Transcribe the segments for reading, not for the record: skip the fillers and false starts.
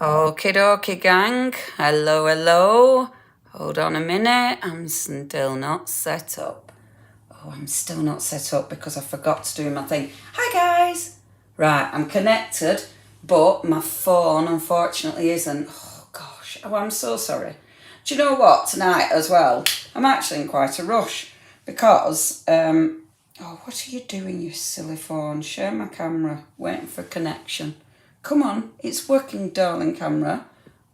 Okie dokie, gang. Hello, hello. Hold on a minute. I'm still not set up. I'm still not set up because I forgot to do my thing. Hi, guys. Right, I'm connected, but my phone, unfortunately, isn't. Oh, gosh. Oh, I'm so sorry. Do you know what? Tonight as well, I'm actually in quite a rush because, what are you doing, you silly phone? Share my camera. Waiting for connection. Come on, it's working, darling camera.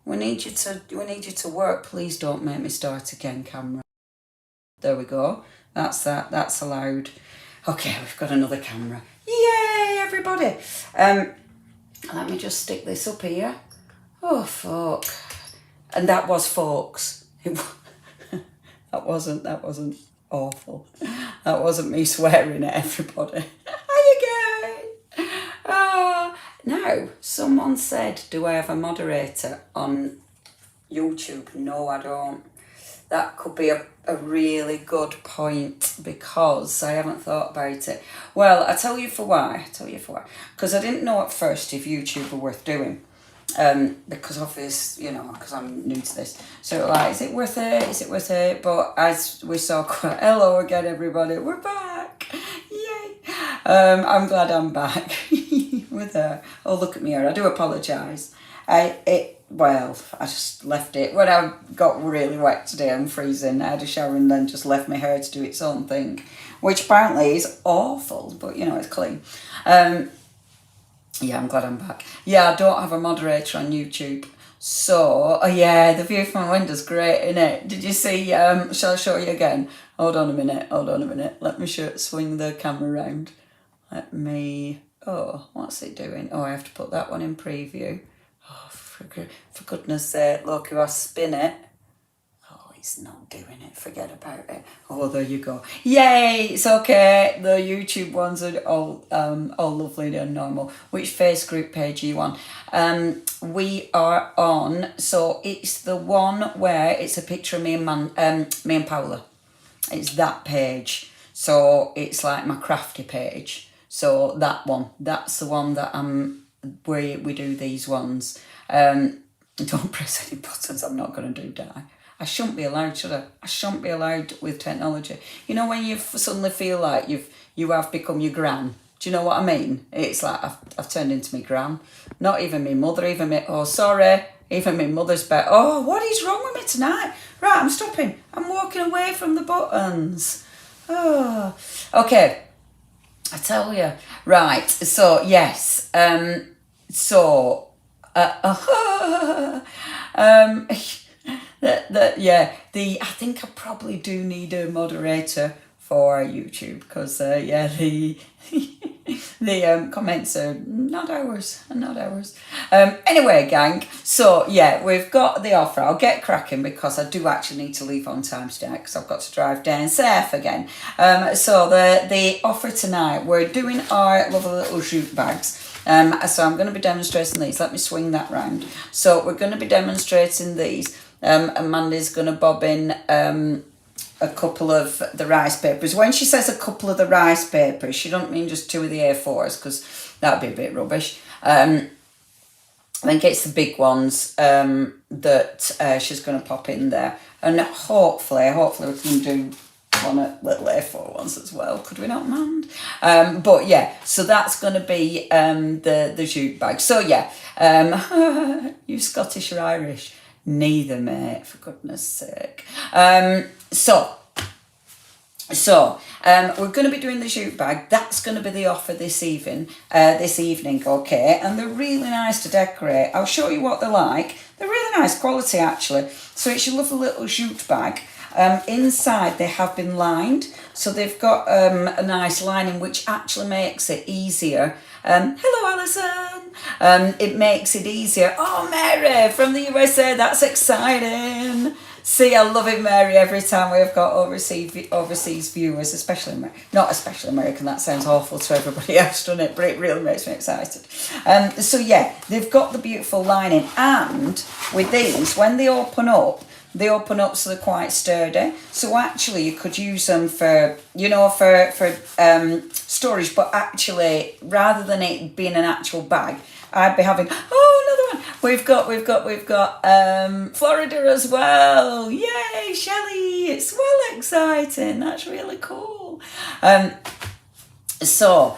We need you to work. Please don't make me start again, camera. There we go. That's that. That's allowed. Okay, we've got another camera. Yay, everybody. Let me just stick this up here. Oh, fuck. And that was folks. That wasn't awful. That wasn't me swearing at everybody. How you going? Now, someone said, do I have a moderator on YouTube? No, I don't. That could be a really good point because I haven't thought about it. Well, I tell you for why. Because I didn't know at first if YouTube were worth doing. Because obviously, because I'm new to this. So like, is it worth it? But as we saw, hello again, everybody. We're back. Yay. I'm glad I'm back with her. Oh, look at me here. I do apologise. I just left it. When I got really wet today and freezing, I had a shower and then just left my hair to do its own thing, which apparently is awful, but it's clean. Yeah, I'm glad I'm back. Yeah, I don't have a moderator on YouTube. So, the view from my window's great, isn't it? Did you see, shall I show you again? Hold on a minute. Let me swing the camera around. What's it doing? Oh, I have to put that one in preview. Oh, for goodness sake, look, if I spin it. Oh, it's not doing it. Forget about it. Oh, there you go. Yay, it's okay. The YouTube ones are all lovely and normal. Which face group page are you on? We are on, so it's the one where it's a picture of me and Paula. It's that page. So it's like my crafty page. So that one, that's the one that we do these ones. Don't press any buttons. I'm not going to do that. I shouldn't be allowed, should I? I shouldn't be allowed with technology. You know when you suddenly feel like you have become your gran? Do you know what I mean? It's like I've turned into my gran. Not even my mother, even my mother's better. Oh, what is wrong with me tonight? Right, I'm stopping. I'm walking away from the buttons. Oh, okay. I tell you. Right, so yes. I think I probably do need a moderator for YouTube because the comments are not ours. Anyway, gang, so we've got the offer. I'll get cracking because I do actually need to leave on time today because I've got to drive down south again. So the offer tonight, we're doing our lovely little jute bags. So I'm going to be demonstrating these. Let me swing that round. So we're going to be demonstrating these. Amanda's going to bob in a couple of the rice papers. When she says a couple of the rice papers, she don't mean just two of the A4s because that would be a bit rubbish. I think it's the big ones that she's going to pop in there. And hopefully we can do one at little A4 ones as well. Could we not, mind? So that's going to be the jute bag. So you Scottish or Irish? Neither, mate, for goodness sake. So we're going to be doing the jute bag. That's going to be the offer this evening, okay? And they're really nice to decorate. I'll show you what they're like. They're really nice quality, actually. So it's your lovely little jute bag. Inside they have been lined, so they've got a nice lining which actually makes it easier. Hello, Alison. It makes it easier. Oh, Mary from the USA, that's exciting. See, I love it, Mary, every time we've got overseas viewers, not especially American, that sounds awful to everybody else, doesn't it? But it really makes me excited. They've got the beautiful lining, and with these, when they open up so they're quite sturdy. So actually you could use them for storage, but actually rather than it being an actual bag, I'd be having, another one. We've got Florida as well. Yay, Shelley! It's well exciting. That's really cool. So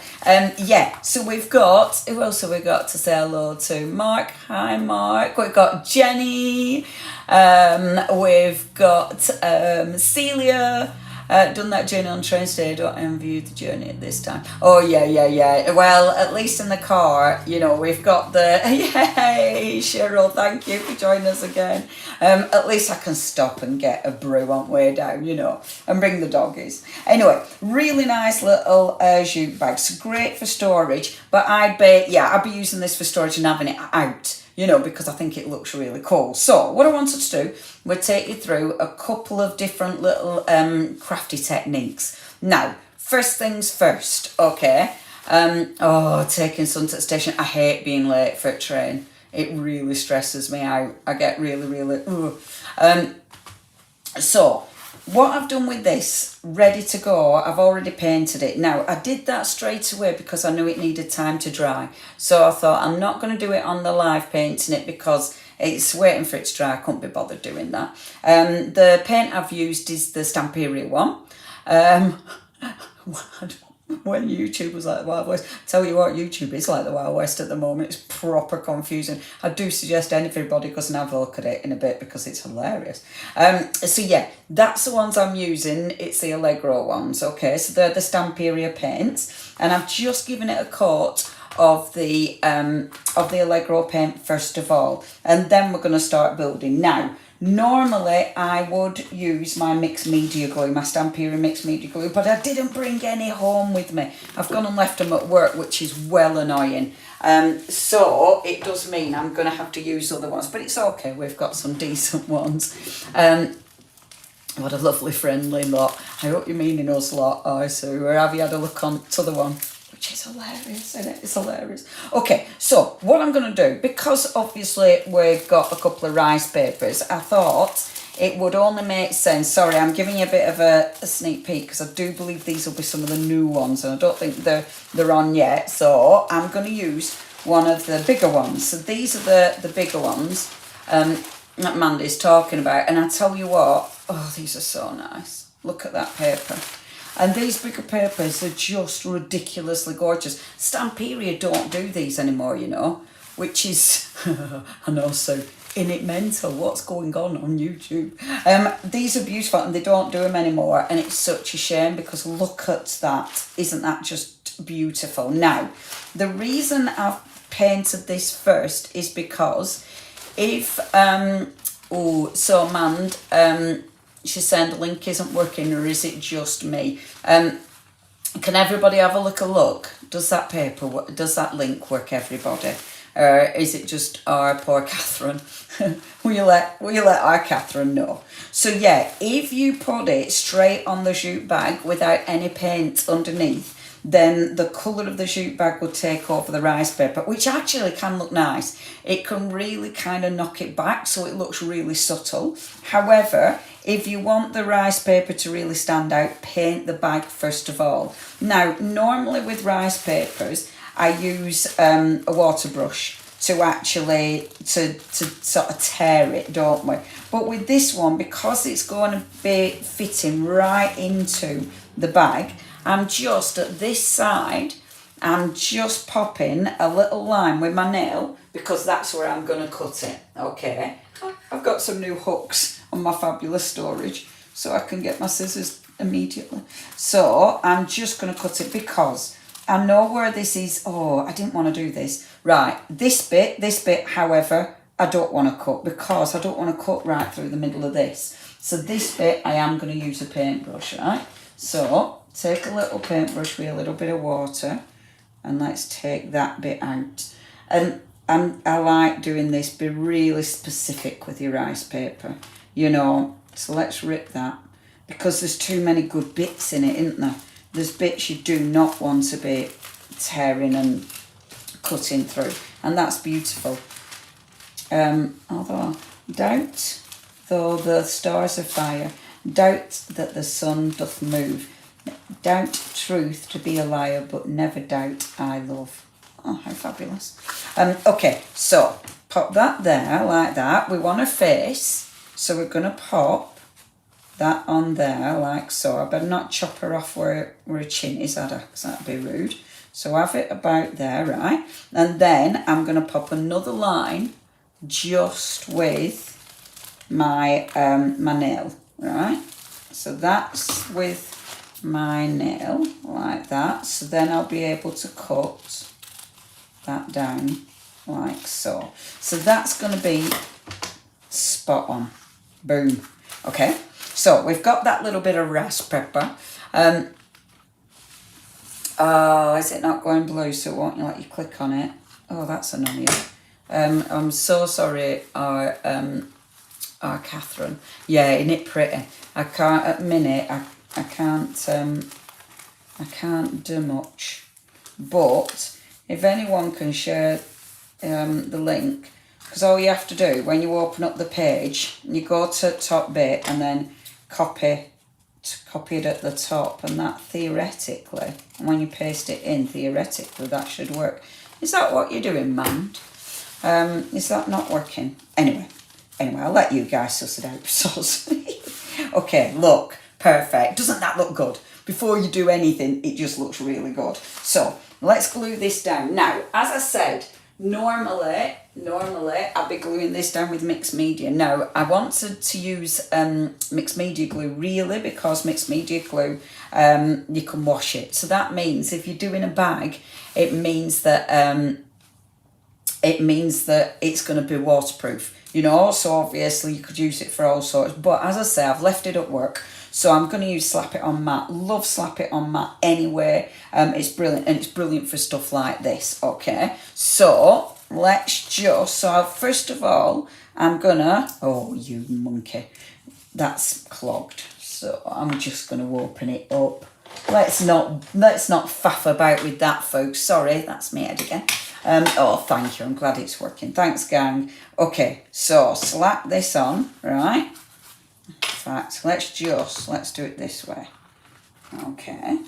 we've got, who else have we got to say hello to? Mark, hi Mark. We've got Jenny. We've got Celia. Done that journey on train today. Don't envy the journey at this time. Oh yeah. Well, at least in the car, we've got the yay, Cheryl. Thank you for joining us again. At least I can stop and get a brew on way down, and bring the doggies. Anyway, really nice little jute bags. Great for storage, but I'd be using this for storage and having it out. Because I think it looks really cool. So what I wanted to do, we'll take you through a couple of different little crafty techniques. Now, first things first, okay? Taking Sunset Station. I hate being late for a train. It really stresses me out. I get really, so what I've done with this, ready to go, I've already painted it. Now, I did that straight away because I knew it needed time to dry. So I thought, I'm not going to do it on the live painting it because it's waiting for it to dry. I couldn't be bothered doing that. The paint I've used is the Stamperia one. When YouTube was like the Wild West, tell you what, YouTube is like the Wild West at the moment. It's proper confusing. I do suggest everybody goes and have a look at it in a bit because it's hilarious. That's the ones I'm using. It's the Allegro ones, okay? So they're the Stamperia paints, and I've just given it a coat of the Allegro paint first of all, and then we're going to start building. Now, normally I would use my mixed media glue, my Stamperia mixed media glue, but I didn't bring any home with me. I've gone and left them at work, which is well annoying. So it does mean I'm going to have to use other ones, but it's okay. We've got some decent ones. What a lovely friendly lot. I hope you're meaning us lot, Sue. Or have you had a look on to the one? Which is hilarious, isn't it? It's hilarious. Okay, so what I'm going to do, because obviously we've got a couple of rice papers, I thought it would only make sense. Sorry, I'm giving you a bit of a sneak peek because I do believe these will be some of the new ones and I don't think they're on yet. So I'm going to use one of the bigger ones. So these are the bigger ones that Mandy's talking about. And I tell you what, these are so nice. Look at that paper. And these bigger papers are just ridiculously gorgeous. Stamperia don't do these anymore, which is, I know, so in it mental, what's going on YouTube. These are beautiful and they don't do them anymore, and it's such a shame because look at that. Isn't that just beautiful? Now, the reason I've painted this first is because if, she's saying the link isn't working, or is it just me? Can everybody have a look? Does that link work, everybody? Or is it just our poor Catherine? will you let our Catherine know? So yeah, if you put it straight on the jute bag without any paint underneath, then the colour of the jute bag will take over the rice paper, which actually can look nice. It can really kind of knock it back so it looks really subtle. However, if you want the rice paper to really stand out, paint the bag first of all. Now, normally with rice papers, I use a water brush to actually to sort of tear it, don't we? But with this one, because it's going to be fitting right into the bag, I'm just at this side, I'm just popping a little line with my nail because that's where I'm going to cut it, okay? I've got some new hooks on my fabulous storage so I can get my scissors immediately. So I'm just going to cut it because I know where this is. I didn't want to do this. Right, this bit, however, I don't want to cut because I don't want to cut right through the middle of this. So this bit, I am going to use a paintbrush, right? So take a little paintbrush with a little bit of water and let's take that bit out. And I like doing this, be really specific with your rice paper, so let's rip that because there's too many good bits in it, isn't there? There's bits you do not want to be tearing and cutting through, and that's beautiful. Although, doubt, though the stars of fire, doubt that the sun doth move, doubt truth to be a liar, but never doubt I love. Oh, how fabulous. Okay, so pop that there like that. We want a face, so we're going to pop that on there like so. I better not chop her off where her chin is, because that'd be rude. So have it about there, right? And then I'm going to pop another line just with my my nail, right? So that's with my nail like that. So then I'll be able to cut that down like so. So that's going to be spot on. Boom. Okay. So we've got that little bit of rice pepper. Oh, is it not going blue? So it won't let you click on it. Oh, that's annoying. I'm so sorry, our Catherine. Yeah, isn't it pretty? I can't at the minute. I can't do much. But if anyone can share the link, because all you have to do when you open up the page, you go to top bit and then copy it at the top, and that theoretically, and when you paste it in, theoretically that should work. Is that what you're doing, man? Is that not working? Anyway, I'll let you guys suss it out. Okay, look, perfect. Doesn't that look good? Before you do anything, it just looks really good. So let's glue this down. Now, as I said, normally I'll be gluing this down with mixed media. Now, I wanted to use mixed media glue really, because mixed media glue, you can wash it. So that means if you're doing a bag, it means that it's going to be waterproof. You know, so obviously you could use it for all sorts. But as I say, I've left it at work, so I'm going to use Slap It On Matte. Love Slap It On Matte anyway. It's brilliant, and it's brilliant for stuff like this, okay? So first of all, I'm gonna, oh, you monkey, that's clogged. So I'm just going to open it up. Let's not faff about with that, folks. Sorry, that's me head again. Oh, thank you. I'm glad it's working. Thanks, gang. Okay, so slap this on, right? In fact, let's do it this way. Okay,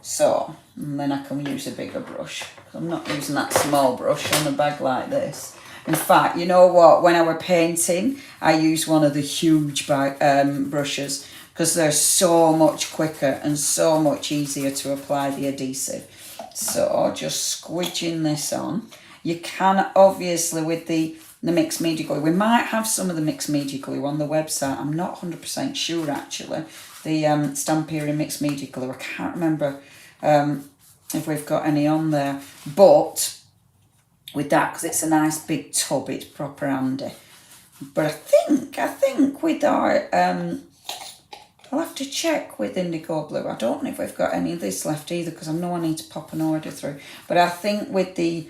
so, and then I can use a bigger brush. I'm not using that small brush on a bag like this. In fact, you know what? When I were painting, I used one of the huge brushes, because they're so much quicker and so much easier to apply the adhesive. So just squidging this on. You can obviously with the mixed media glue. We might have some of the mixed media glue on the website. I'm not 100% sure actually. The Stamperia mixed media glue. I can't remember if we've got any on there. But with that, because it's a nice big tub, it's proper handy. But I think with our I'll have to check with Indigo Blue. I don't know if we've got any of this left either, because I know I need to pop an order through. But I think with the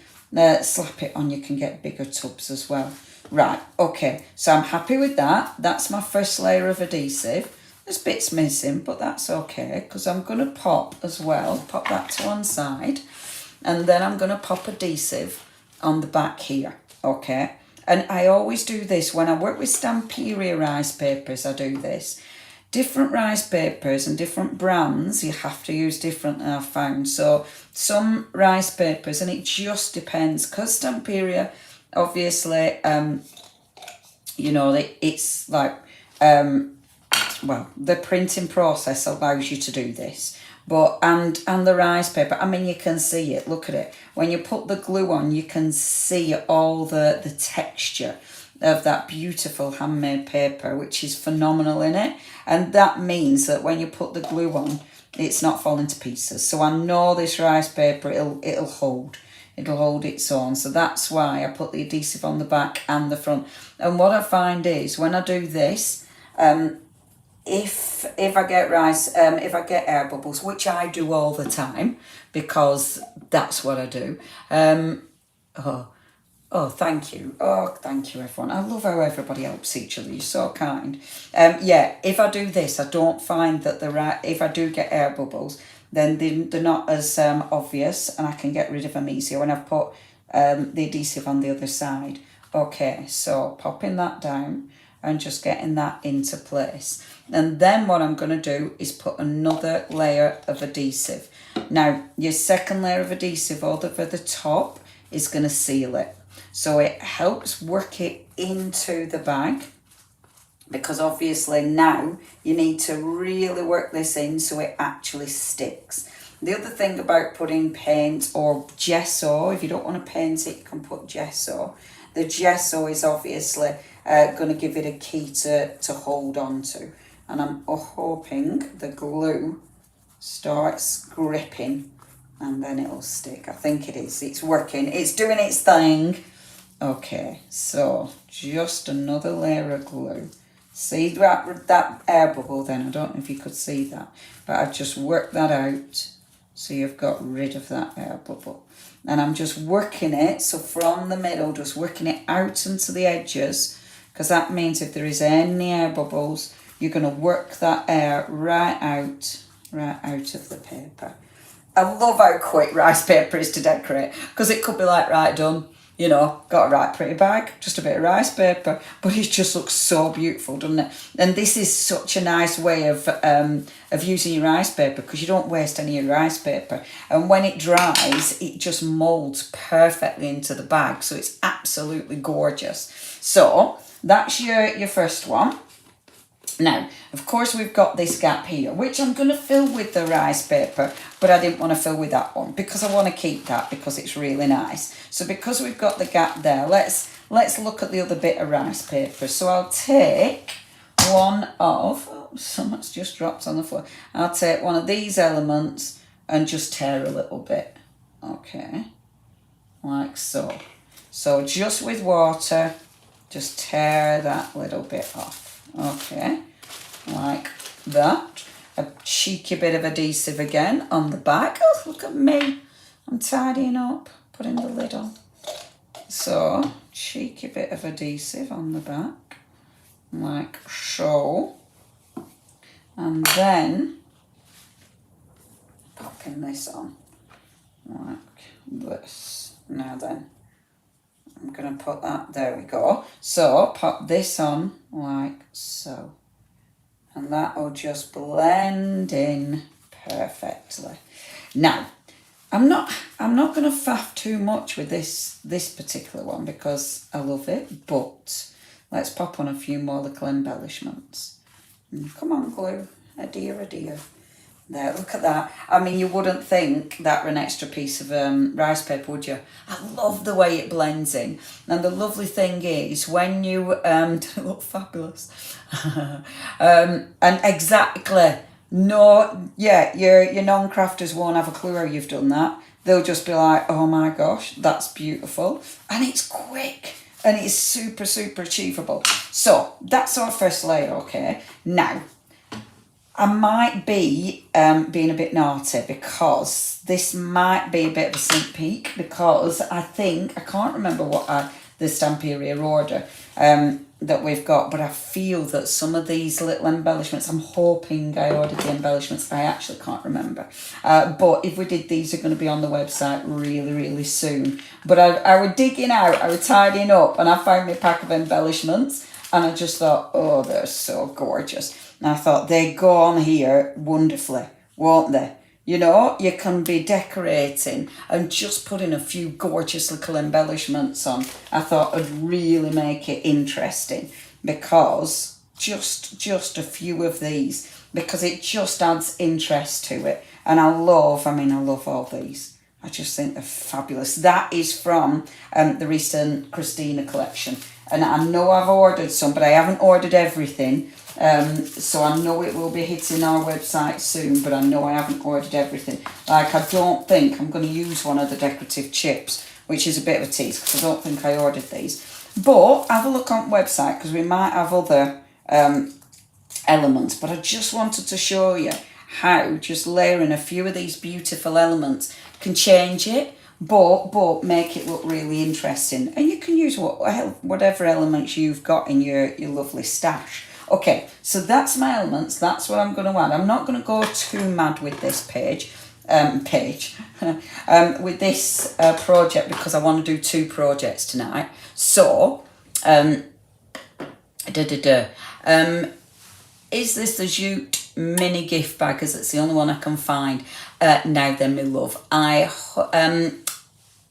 Slap It On, you can get bigger tubs as well. Right, okay. So I'm happy with that. That's my first layer of adhesive. There's bits missing, but that's okay, because I'm going to pop as well. Pop that to one side. And then I'm going to pop adhesive on the back here, okay? And I always do this. When I work with Stamperia rice papers, I do this. Different rice papers and different brands, you have to use differently, I've found. So some rice papers, and it just depends, because Stamperia, obviously, you know, it's like, well, the printing process allows you to do this. But, and the rice paper, I mean, you can see it, look at it. When you put the glue on, you can see all the texture of that beautiful handmade paper, which is phenomenal in it. And that means that when you put the glue on, it's not falling to pieces. So I know this rice paper, it'll hold its own. So that's why I put the adhesive on the back and the front. And what I find is when I do this, if I get air bubbles, which I do all the time, because that's what I do. Oh, thank you. Oh, thank you, everyone. I love how everybody helps each other. You're so kind. Yeah, if I do this, I don't find that if I do get air bubbles, then they're not as obvious, and I can get rid of them easier when I've put the adhesive on the other side. Okay, so popping that down and just getting that into place. And then what I'm going to do is put another layer of adhesive. Now, your second layer of adhesive over the top is going to seal it. So it helps work it into the bag, because obviously now you need to really work this in so it actually sticks. The other thing about putting paint or gesso, if you don't want to paint it, you can put gesso. The gesso is obviously going to give it a key to hold on to. And I'm hoping the glue starts gripping and then it'll stick. I think it is. It's working. It's doing its thing. Okay, so just another layer of glue. See that air bubble then? I don't know if you could see that, but I've just worked that out. So you've got rid of that air bubble. And I'm just working it, so from the middle, just working it out into the edges, because that means if there is any air bubbles, you're going to work that air right out of the paper. I love how quick rice paper is to decorate, because it could be like, right, done. You know, got a right pretty bag, just a bit of rice paper, but it just looks so beautiful, doesn't it? And this is such a nice way of using your rice paper, because you don't waste any of your rice paper. And when it dries, it just moulds perfectly into the bag, so it's absolutely gorgeous. So that's your first one. Now, of course, we've got this gap here, which I'm going to fill with the rice paper, but I didn't want to fill with that one because I want to keep that because it's really nice. So because we've got the gap there, let's look at the other bit of rice paper. So I'll take one of, oh, so much just dropped on the floor. I'll take one of these elements and just tear a little bit. Okay, like so. So just with water, just tear that little bit off. Okay, like that. A cheeky bit of adhesive again on the back. Oh, look at me. I'm tidying up, putting the lid on. So, cheeky bit of adhesive on the back, like so. And then, popping this on, like this. Now then, I'm going to put that, there we go. So, pop this on like so. And that will just blend in perfectly. Now, I'm not going to faff too much with this particular one because I love it, but let's pop on a few more little embellishments. Come on, glue. A dear. There, look at that. I mean, you wouldn't think that were an extra piece of rice paper, would you? I love the way it blends in. And the lovely thing is, when you, look fabulous. And exactly, no, yeah, your non-crafters won't have a clue how you've done that. They'll just be like, oh my gosh, that's beautiful. And it's quick. And it's super, super achievable. So, that's our first layer, okay? Now, I might be being a bit naughty because this might be a bit of a sneak peek, because I can't remember what the Stamperia order that we've got, but I feel that some of these little embellishments, I'm hoping I ordered the embellishments, I actually can't remember. But if we did, these are going to be on the website really, really soon. But I was digging out, I was tidying up, and I found my pack of embellishments, and I just thought, oh, they're so gorgeous. And I thought, they go on here wonderfully, won't they? You know, you can be decorating and just putting a few gorgeous little embellishments on. I thought it'd really make it interesting, because just a few of these, because it just adds interest to it. And I love all these. I just think they're fabulous. That is from the recent Christina collection. And I know I've ordered some, but I haven't ordered everything. So I know it will be hitting our website soon, but I know I haven't ordered everything. Like, I don't think I'm going to use one of the decorative chips, which is a bit of a tease because I don't think I ordered these. But have a look on the website because we might have other elements. But I just wanted to show you how just layering a few of these beautiful elements can change it, but make it look really interesting. And you can use whatever elements you've got in your lovely stash. Okay, so that's my elements. That's what I'm going to add. I'm not going to go too mad with this with this project, because I want to do 2 projects tonight. So, is this the Jute mini gift bag? Because it's the only one I can find. Now then, my love,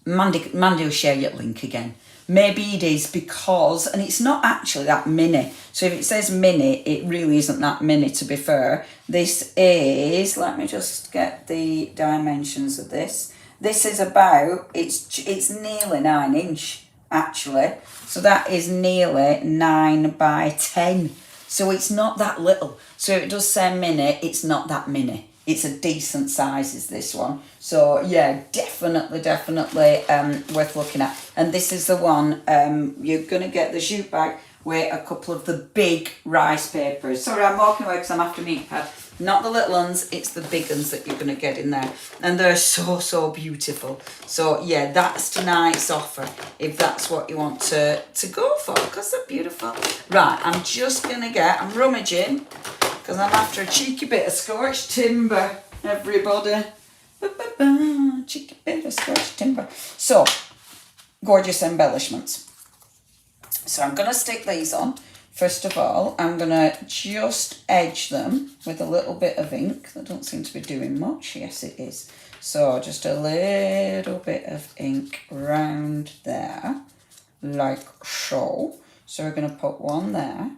Mandy will share your link again. Maybe it is because, and it's not actually that mini. So if it says mini, it really isn't that mini, to be fair. This is, let me just get the dimensions of this. This is about, it's nearly 9 inch, actually. So that is nearly 9 by 10. So it's not that little. So if it does say mini, it's not that mini. It's a decent size is this one. So yeah, definitely worth looking at. And this is the one, you're going to get the jute bag with a couple of the big rice papers. Sorry, I'm walking away because I'm after me pad. Not the little ones, it's the big ones that you're going to get in there. And they're so beautiful. So yeah, that's tonight's offer, if that's what you want to go for, because they're beautiful. Right, I'm just going to I'm rummaging, because I'm after a cheeky bit of scorched timber, everybody. Cheeky bit of scorched timber. So, gorgeous embellishments. So I'm going to stick these on. First of all, I'm going to just edge them with a little bit of ink. That don't seem to be doing much. Yes, it is. So just a little bit of ink round there, like so. So we're going to put one there.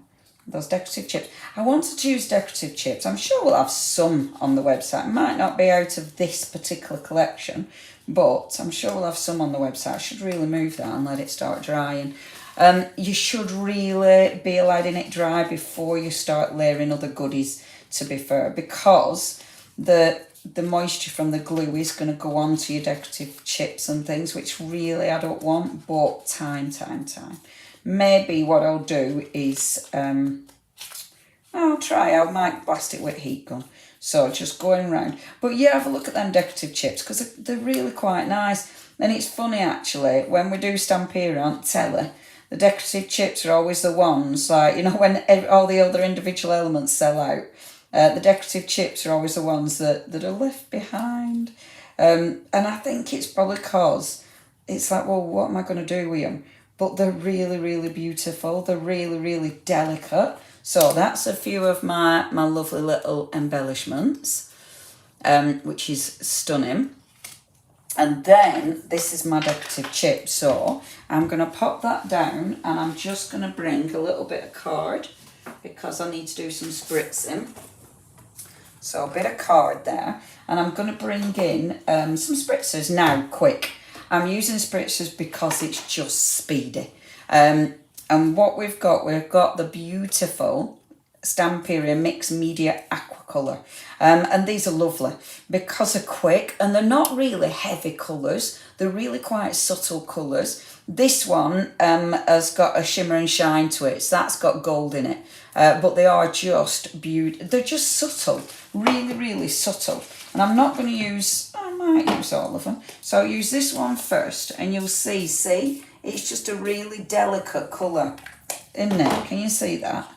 Those decorative chips. I wanted to use decorative chips. I'm sure we'll have some on the website. It might not be out of this particular collection, but I'm sure we'll have some on the website. I should really move that and let it start drying. You should really be letting it dry before you start layering other goodies, to be fair, because the moisture from the glue is going to go on to your decorative chips and things, which really I don't want, but time. Maybe what I'll do is, I might blast it with a heat gun. So just going round. But yeah, have a look at them decorative chips, because they're really quite nice. And it's funny, actually, when we do Stamperia on telly, the decorative chips are always the ones, like, you know, when all the other individual elements sell out, the decorative chips are always the ones that are left behind. And I think it's probably because it's like, well, what am I going to do with them? But they're really beautiful. They're really delicate. So that's a few of my lovely little embellishments, which is stunning. And then this is my decorative chip. So I'm going to pop that down, and I'm just going to bring a little bit of card because I need to do some spritzing. So a bit of card there. And I'm going to bring in some spritzers now, quick. I'm using spritzers because it's just speedy. And what we've got the beautiful Stamperia Mixed Media Aquacolor. And these are lovely because they're quick and they're not really heavy colours. They're really quite subtle colours. This one has got a shimmer and shine to it, so that's got gold in it. But they are just beautiful. They're just subtle, really subtle. And I'm not going to use, I might use all of them. So I'll use this one first, and you'll see, it's just a really delicate colour, isn't it? Can you see that?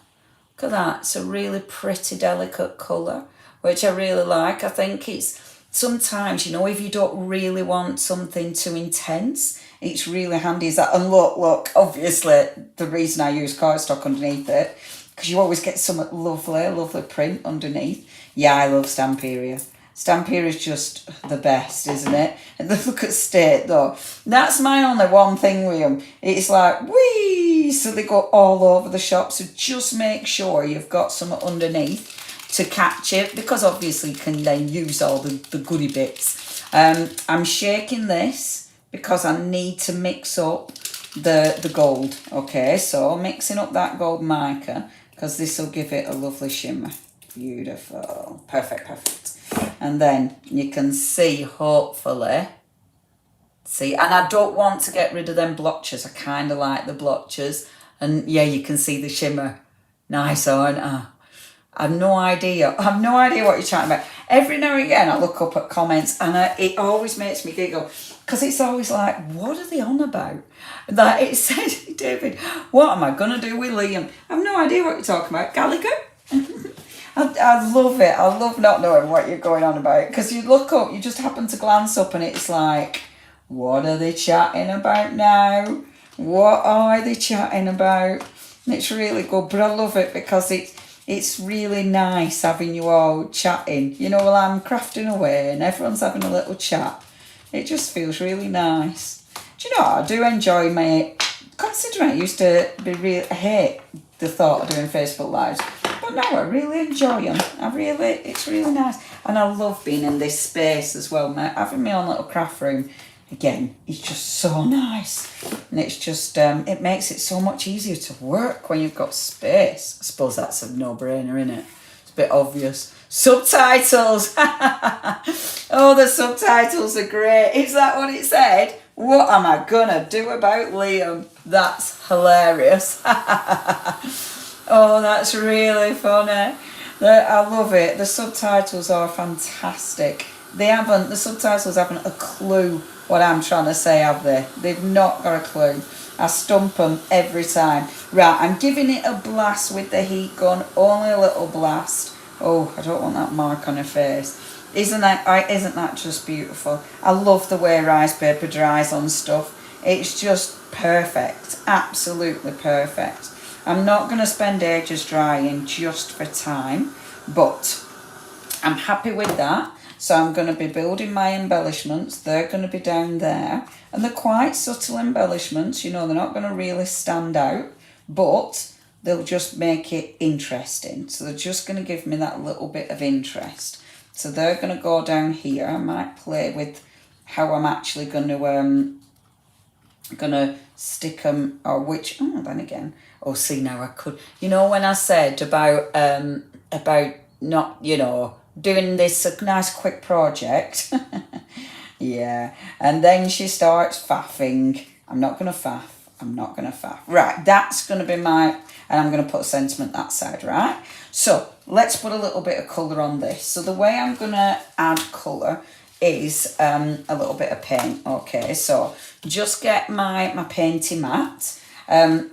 Look at that. It's a really pretty, delicate colour, which I really like. I think it's sometimes, you know, if you don't really want something too intense, it's really handy as that. And look, obviously, the reason I use cardstock underneath it, because you always get some lovely print underneath. Yeah, I love Stamperia. Stamperia is just the best, isn't it? And look at State, though. That's my only one thing with them. It's like, whee! So they go all over the shop. So just make sure you've got some underneath to catch it, because obviously you can then use all the goodie bits. I'm shaking this because I need to mix up the gold. Okay, so mixing up that gold mica, because this will give it a lovely shimmer. Beautiful. Perfect. And then you can see, hopefully, and I don't want to get rid of them blotches. I kind of like the blotches. And yeah, you can see the shimmer. Nice, aren't I? I've no idea what you're chatting about. Every now and again I look up at comments, and it always makes me giggle, because it's always like, what are they on about? Like it said, David, what am I going to do with Liam? I have no idea what you're talking about. Gallagher? I love it. I love not knowing what you're going on about, because you look up, you just happen to glance up, and it's like, what are they chatting about now? What are they chatting about? And it's really good, but I love it because it's really nice having you all chatting. You know, while I'm crafting away and everyone's having a little chat. It just feels really nice. Do you know what? I do enjoy considering I used to be I hate the thought of doing Facebook Lives. But no, I really enjoy them. It's really nice. And I love being in this space as well. Having my own little craft room, again, it's just so nice. And it's just, it makes it so much easier to work when you've got space. I suppose that's a no-brainer, isn't it? It's a bit obvious. Subtitles. Oh, the subtitles are great. Is that what it said? What am I gonna do about Liam? That's hilarious. Oh, that's really funny. I love it. The subtitles are fantastic. The subtitles haven't a clue what I'm trying to say, have they? They've not got a clue. I stump them every time. Right, I'm giving it a blast with the heat gun, only a little blast. Oh, I don't want that mark on her face. Isn't that just beautiful? I love the way rice paper dries on stuff. It's just perfect, absolutely perfect. I'm not going to spend ages drying just for time, but I'm happy with that. So I'm going to be building my embellishments. They're going to be down there. And they're quite subtle embellishments. You know, they're not going to really stand out, but they'll just make it interesting. So they're just going to give me that little bit of interest. So they're going to go down here. I might play with how I'm actually going to stick them, or which, oh, then again, oh, see, now I could, you know, when I said about not, you know, doing this nice quick project, yeah, and then she starts faffing. I'm not going to faff. Right, that's going to be and I'm going to put a sentiment that side, right? So let's put a little bit of colour on this. So the way I'm going to add colour is a little bit of paint. Okay, so just get my painty mat, and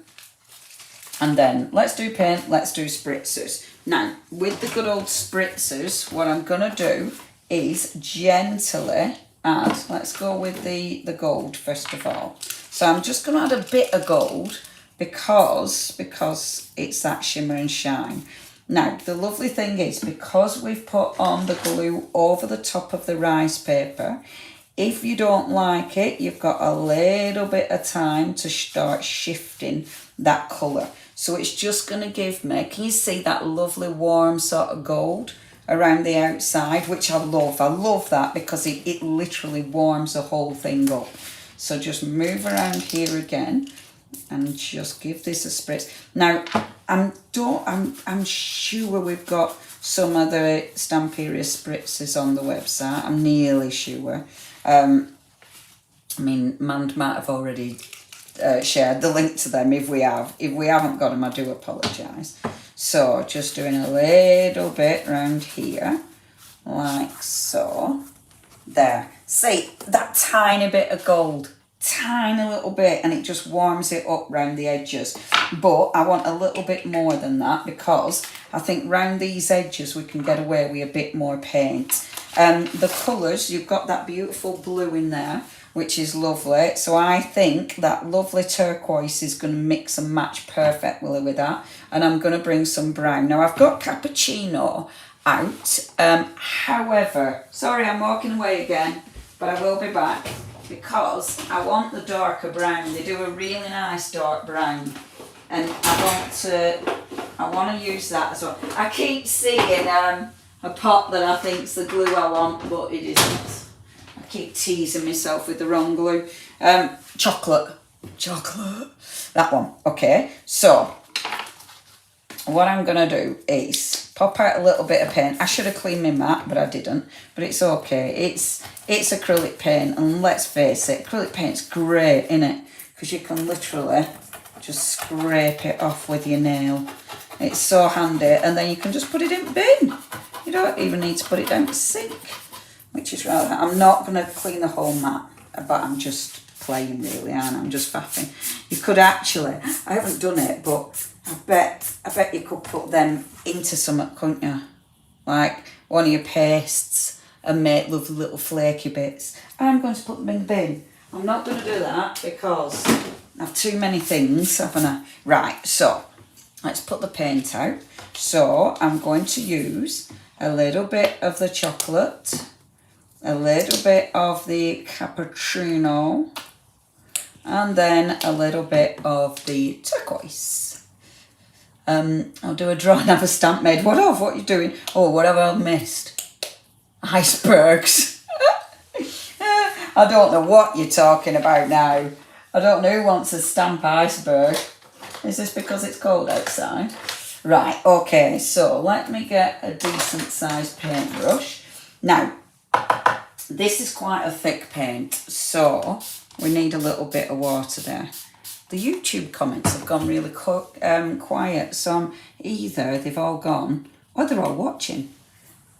then let's do paint, let's do spritzers. Now, with the good old spritzers, what I'm going to do is gently add, let's go with the gold first of all. So I'm just going to add a bit of gold because it's that shimmer and shine. Now, the lovely thing is, because we've put on the glue over the top of the rice paper, if you don't like it, you've got a little bit of time to start shifting that colour. So it's just going to give me, can you see that lovely warm sort of gold around the outside, which I love. I love that because it literally warms the whole thing up. So just move around here again and just give this a spritz. Now, I'm sure we've got some of the Stamperia spritzers on the website. I'm nearly sure. I mean, Mand might have already shared the link to them if we have. If we haven't got them, I do apologise. So just doing a little bit around here, like so. There. See, that tiny bit of gold, tiny little bit, and it just warms it up round the edges. But I want a little bit more than that because I think round these edges we can get away with a bit more paint. The colours, you've got that beautiful blue in there, which is lovely. So I think that lovely turquoise is going to mix and match perfectly with that. And I'm going to bring some brown. Now I've got cappuccino out. However, sorry, I'm walking away again, but I will be back because I want the darker brown. They do a really nice dark brown, and I want to use that as well. I keep seeing a pot that I think's the glue I want, but it isn't. I keep teasing myself with the wrong glue. Chocolate, that one. Okay, so what I'm going to do is pop out a little bit of paint. I should have cleaned my mat, but I didn't. But it's okay. It's acrylic paint, and let's face it, acrylic paint's great, innit? Because you can literally just scrape it off with your nail. It's so handy, and then you can just put it in the bin. You don't even need to put it down the sink, which is rather. I'm not going to clean the whole mat, but I'm just playing really, and I'm just faffing. You could actually, I haven't done it, but I bet you could put them into something, couldn't you? Like one of your pastes and make lovely little flaky bits. I'm going to put them in the bin. I'm not going to do that because I have too many things, haven't I? Right, so let's put the paint out. So I'm going to use a little bit of the chocolate, a little bit of the cappuccino, And then a little bit of the turquoise. I'll do a draw and have a stamp made. What of? What are you doing? Oh, what have I missed? Icebergs. I don't know what you're talking about now. I don't know who wants a stamp iceberg. Is this because it's cold outside? Right, okay, so let me get a decent sized paintbrush. Now, this is quite a thick paint, so we need a little bit of water there. The YouTube comments have gone really quiet, so either they've all gone, or they're all watching,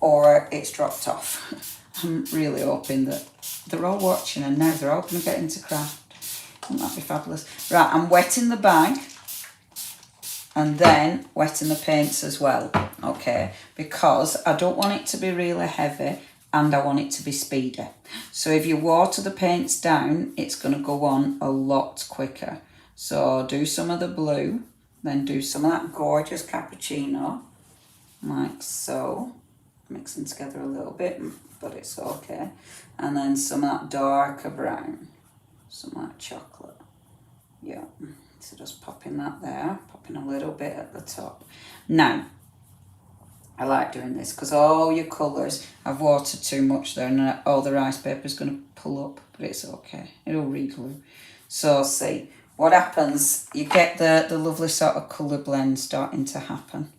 or it's dropped off. I'm really hoping that they're all watching and now they're all going to get into craft. Wouldn't that be fabulous? Right, I'm wetting the bag and then wetting the paints as well, okay? Because I don't want it to be really heavy and I want it to be speedy. So if you water the paints down, it's going to go on a lot quicker. So do some of the blue, then do some of that gorgeous cappuccino, like so. Mix them together a little bit, but it's okay. And then some of that darker brown, some of that chocolate. Yeah, so just popping that there, popping a little bit at the top. Now, I like doing this because all your colours, I've watered too much there and all the rice paper is going to pull up, but it's okay. It'll reglue. So see, what happens, you get the lovely sort of colour blend starting to happen.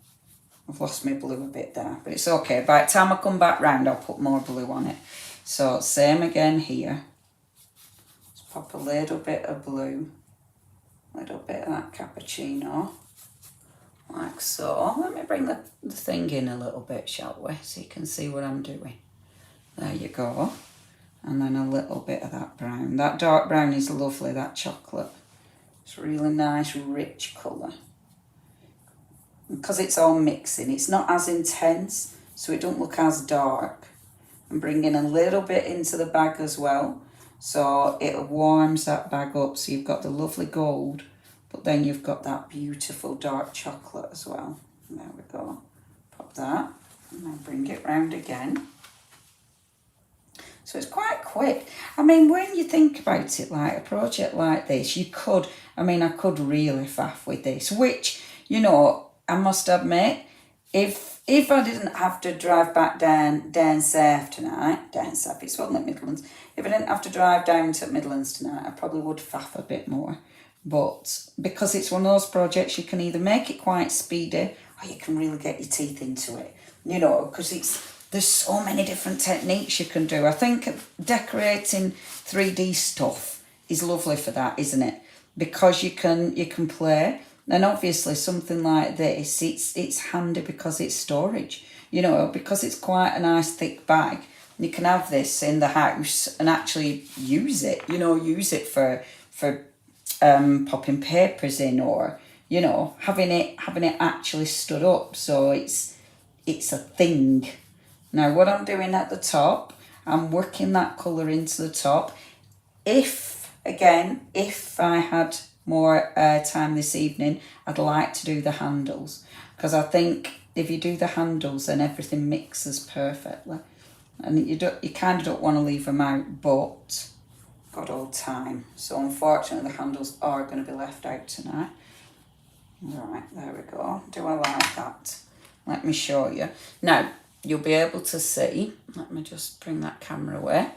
I've lost my blue a bit there, but it's okay. By the time I come back round, I'll put more blue on it. So same again here. Just pop a little bit of blue, a little bit of that cappuccino, like so. Let me bring the thing in a little bit, shall we? So you can see what I'm doing. There you go. And then a little bit of that brown. That dark brown is lovely, that chocolate. It's a really nice, rich colour. Because it's all mixing, it's not as intense, so it don't look as dark. I'm bringing a little bit into the bag as well, so it warms that bag up. So you've got the lovely gold, but then you've got that beautiful dark chocolate as well. And there we go. Pop that, and then bring it round again. So it's quite quick. I mean, when you think about it, like a project like this, you could, I mean, I could really faff with this, which, you know, I must admit, if I didn't have to drive back down south tonight, down south, it's called like Midlands, if I didn't have to drive down to Midlands tonight, I probably would faff a bit more. But because it's one of those projects, you can either make it quite speedy or you can really get your teeth into it, you know, because there's so many different techniques you can do. I think decorating 3D stuff is lovely for that, isn't it? Because you can play. And obviously something like this, it's handy because it's storage, you know, because it's quite a nice thick bag. You can have this in the house and actually use it, you know, use it for popping papers in, or, you know, having it actually stood up. So it's a thing. Now what I'm doing at the top, I'm working that colour into the top. If I had more time this evening, I'd like to do the handles, because I think if you do the handles then everything mixes perfectly, and you kind of don't want to leave them out, but got all time, so unfortunately the handles are going to be left out tonight. Right, there we go. Do I like that? Let me show you. Now you'll be able to see, let me just bring that camera away.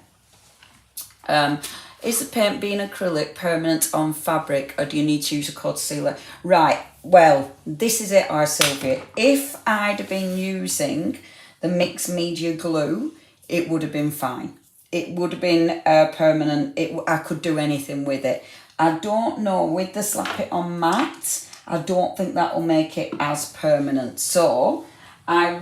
Is the paint being acrylic permanent on fabric, or do you need to use a coat sealer? Right, well, this is it, Sylvia. If I'd have been using the mixed media glue, it would have been fine. It would have been permanent. I could do anything with it. I don't know, with the Slap It On matte, I don't think that will make it as permanent. So I'd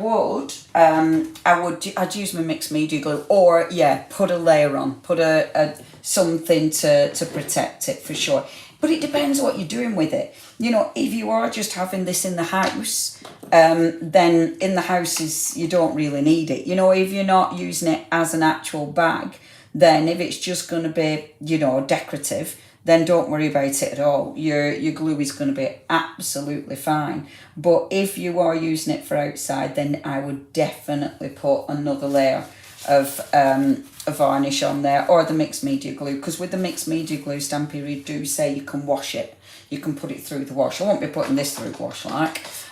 use my mixed media glue, or yeah, put a layer on, put a something to protect it for sure. But it depends what you're doing with it. You know, if you are just having this in the house, then in the house you don't really need it. You know, if you're not using it as an actual bag, then if it's just going to be, you know, decorative, then don't worry about it at all. Your glue is going to be absolutely fine. But if you are using it for outside, then I would definitely put another layer of a varnish on there, or the mixed media glue, because with the mixed media glue, Stampede do say you can wash it. You can put it through the wash. I won't be putting this through the wash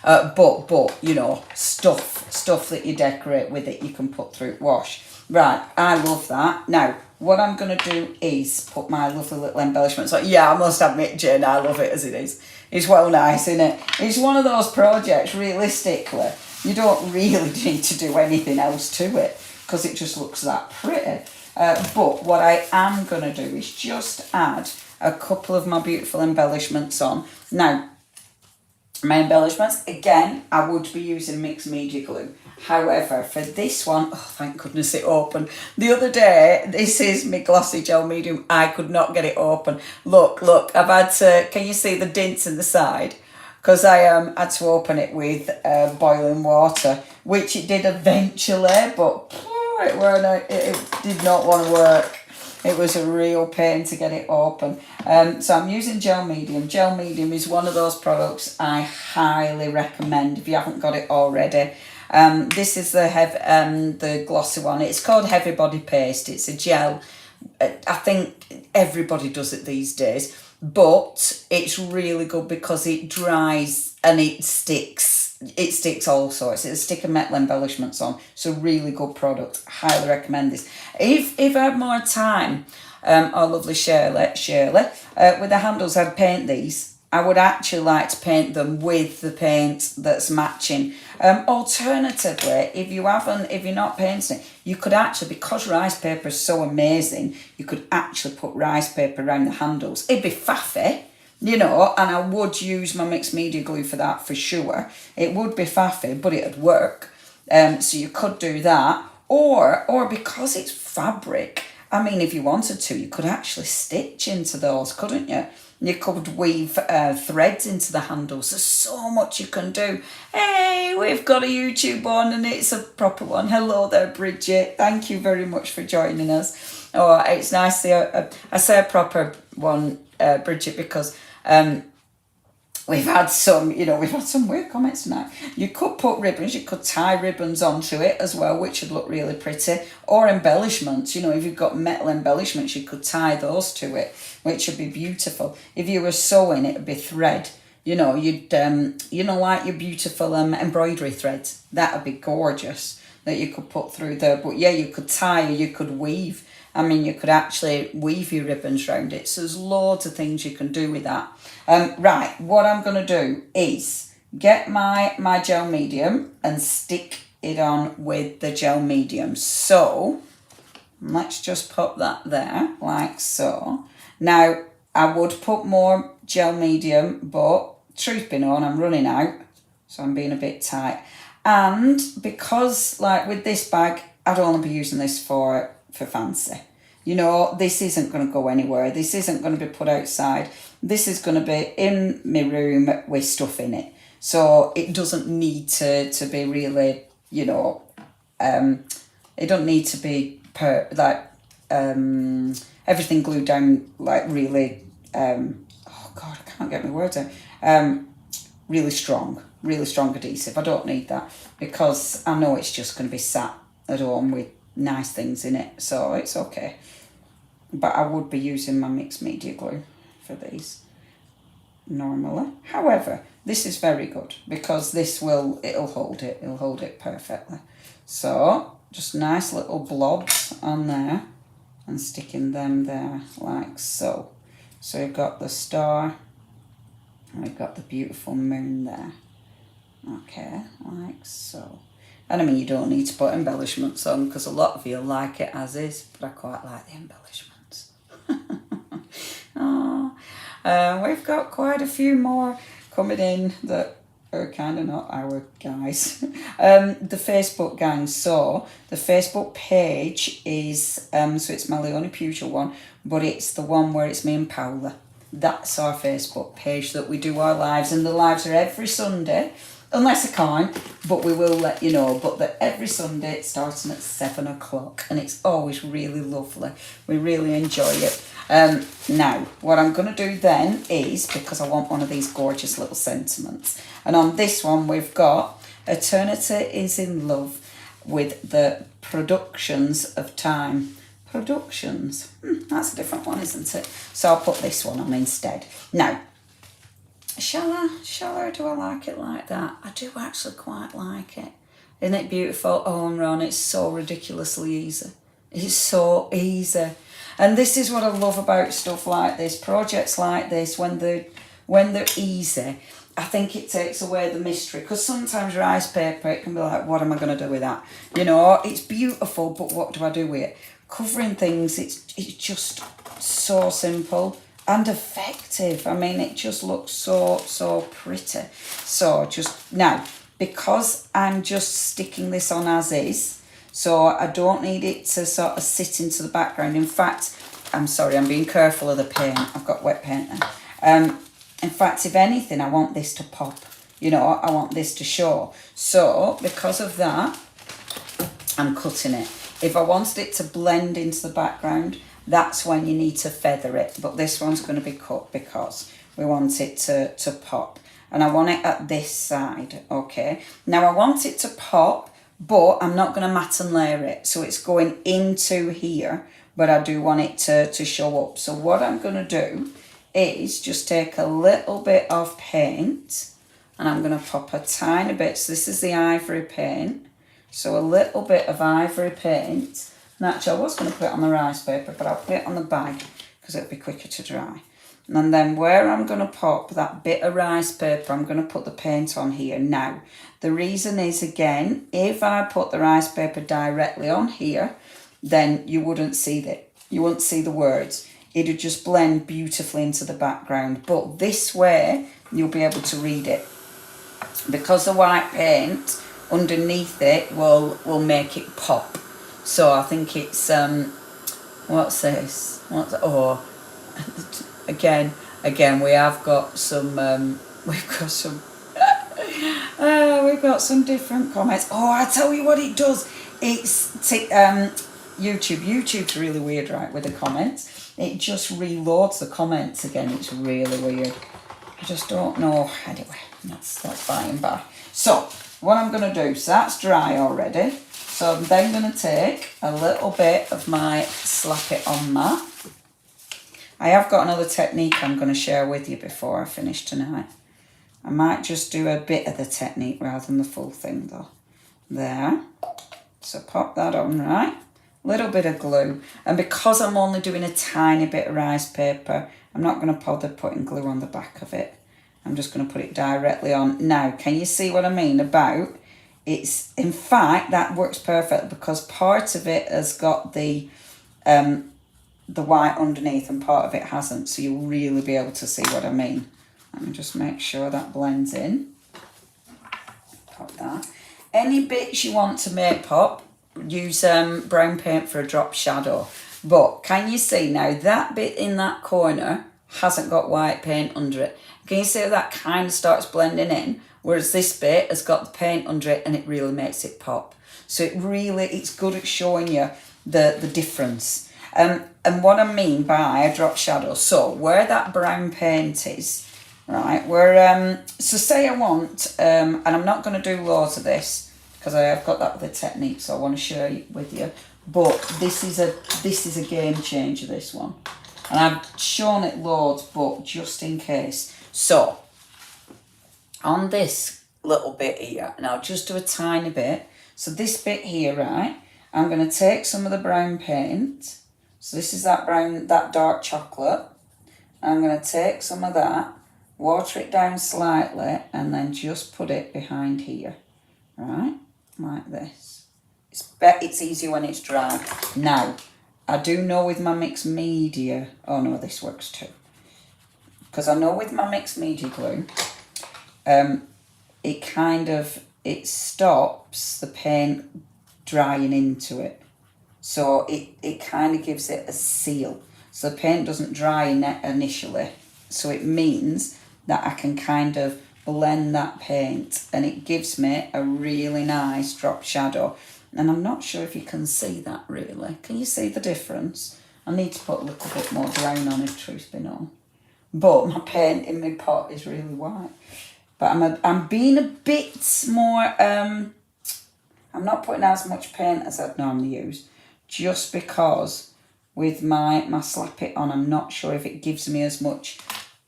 but you know, stuff that you decorate with it, you can put through wash. Right, I love that. Now, what I'm going to do is put my lovely little embellishments on. Yeah, I must admit, Jane, I love it as it is. It's well nice, isn't it? It's one of those projects, realistically, you don't really need to do anything else to it because it just looks that pretty. But what I am going to do is just add a couple of my beautiful embellishments on. Now, my embellishments, again, I would be using mixed media glue. However, for this one, oh, thank goodness it opened. The other day, this is my glossy gel medium. I could not get it open. Look, I've had to, can you see the dints in the side? Because I had to open it with boiling water, which it did eventually, but it did not want to work. It was a real pain to get it open. So I'm using gel medium. Gel medium is one of those products I highly recommend if you haven't got it already. This is the glossy one. It's called Heavy Body Paste. It's a gel. I think everybody does it these days, but it's really good because it dries and it sticks. It sticks also. It's a stick of metal embellishments on. It's a really good product. Highly recommend this. If I had more time, our lovely Shirley, with the handles, I'd paint these. I would actually like to paint them with the paint that's matching. Alternatively, if you're not painting it, you could actually, because rice paper is so amazing, you could actually put rice paper around the handles. It'd be faffy, you know, and I would use my mixed media glue for that for sure. It would be faffy, but it'd work. So you could do that. Or because it's fabric, I mean, if you wanted to, you could actually stitch into those, couldn't you? You could weave threads into the handles. There's so much you can do. Hey, we've got a YouTube one and it's a proper one. Hello there, Bridget. Thank you very much for joining us. Oh, it's nice to I say a proper one, Bridget, because we've had some weird comments tonight. You could put ribbons, you could tie ribbons onto it as well, which would look really pretty. Or embellishments, you know, if you've got metal embellishments, you could tie those to it, which would be beautiful. If you were sewing, it would be thread. You know, you'd, like your beautiful embroidery threads. That would be gorgeous that you could put through there. But yeah, you could tie, you could weave. I mean, you could actually weave your ribbons around it. So there's loads of things you can do with that. Right, what I'm going to do is get my gel medium and stick it on with the gel medium. So let's just put that there, like so. Now, I would put more gel medium, but truth be known, I'm running out. So I'm being a bit tight. And because, like, with this bag, I'd only be using this for fancy. You know, this isn't going to go anywhere. This isn't going to be put outside. This is going to be in my room with stuff in it. So it doesn't need to be really, you know, it don't need to be everything glued down, like really, oh God, I can't get my words out. Really strong adhesive. I don't need that because I know it's just going to be sat at home with nice things in it, so it's okay. But I would be using my mixed media glue for these normally. However, this is very good because it'll hold it perfectly. So just nice little blobs on there and sticking them there like so. So you've got the star and we've got the beautiful moon there. Okay, like so. And I mean, you don't need to put embellishments on because a lot of you like it as is, but I quite like the embellishments. We've got quite a few more coming in that are kind of not our guys. The Facebook gang. So the Facebook page is, so it's my Leonie Pugil one, but it's the one where it's me and Paula. That's our Facebook page that we do our lives, and the lives are every Sunday. Unless I can't, but we will let you know. But that every Sunday it's starting at 7 o'clock and it's always really lovely. We really enjoy it. Now, what I'm going to do then is, because I want one of these gorgeous little sentiments. And on this one we've got Eternity is in Love with the Productions of Time. Productions. That's a different one, isn't it? So I'll put this one on instead. Now, shall I, or do I like it like that? I do actually quite like it. Isn't it beautiful? Oh, and Ron, it's so ridiculously easy. It's so easy. And this is what I love about stuff like this, projects like this, when they're easy. I think it takes away the mystery, because sometimes rice paper, it can be like, what am I going to do with that? You know, it's beautiful, but what do I do with it? Covering things, it's just so simple and effective. I mean, it just looks so pretty. So just now, because I'm just sticking this on as is, so I don't need it to sort of sit into the background. In fact, I'm sorry, I'm being careful of the paint. I've got wet paint there. In fact, if anything, I want this to pop. You know, I want this to show. So, because of that, I'm cutting it. If I wanted it to blend into the background, that's when you need to feather it. But this one's going to be cut because we want it to pop. And I want it at this side, okay? Now, I want it to pop, but I'm not going to mat and layer it. So it's going into here, but I do want it to show up. So what I'm going to do is just take a little bit of paint, and I'm going to pop a tiny bit. So this is the ivory paint. So a little bit of ivory paint. And actually, I was going to put it on the rice paper, but I'll put it on the bag because it'll be quicker to dry. And then where I'm going to pop that bit of rice paper, I'm going to put the paint on here. Now, the reason is, again, if I put the rice paper directly on here, then you wouldn't see that. You wouldn't see the words. It'd just blend beautifully into the background. But this way, you'll be able to read it. Because the white paint underneath it will make it pop. So I think it's, what's this? Again, we have got some, we've got some different comments. Oh, I tell you what it does. It's, YouTube's really weird, right, with the comments. It just reloads the comments again. It's really weird. I just don't know. Anyway, that's by and by. So, what I'm going to do, so that's dry already. So I'm then going to take a little bit of my slap it on mat. I have got another technique I'm going to share with you before I finish tonight. I might just do a bit of the technique rather than the full thing though. There. So pop that on, right? Little bit of glue. And because I'm only doing a tiny bit of rice paper, I'm not going to bother putting glue on the back of it. I'm just going to put it directly on. Now, can you see what I mean about it's, in fact, that works perfect because part of it has got the white underneath and part of it hasn't. So you'll really be able to see what I mean. Let me just make sure that blends in. Pop that. Any bits you want to make pop, use brown paint for a drop shadow. But can you see now that bit in that corner hasn't got white paint under it? Can you see how that kind of starts blending in? Whereas this bit has got the paint under it and it really makes it pop. So it's good at showing you the difference. And what I mean by a drop shadow, so where that brown paint is, right, so say I want, and I'm not going to do loads of this, because I have got that with the technique, so I want to share it with you. But this is a game changer, this one. And I've shown it loads, but just in case. So, on this little bit here, and I'll just do a tiny bit. So this bit here, right, I'm going to take some of the brown paint. So this is that dark chocolate. I'm going to take some of that, water it down slightly, and then just put it behind here, right? Like this. It's easier when it's dry. Now, I do know with my mixed media, oh no, this works too. Because I know with my mixed media glue, it stops the paint drying into it. So it kind of gives it a seal. So the paint doesn't dry initially. So it means that I can kind of blend that paint and it gives me a really nice drop shadow. And I'm not sure if you can see that really. Can you see the difference? I need to put a little bit more brown on it, truth be known. But my paint in my pot is really white. But I'm being a bit more, I'm not putting as much paint as I'd normally use. Just because with my slap it on. I'm not sure if it gives me as much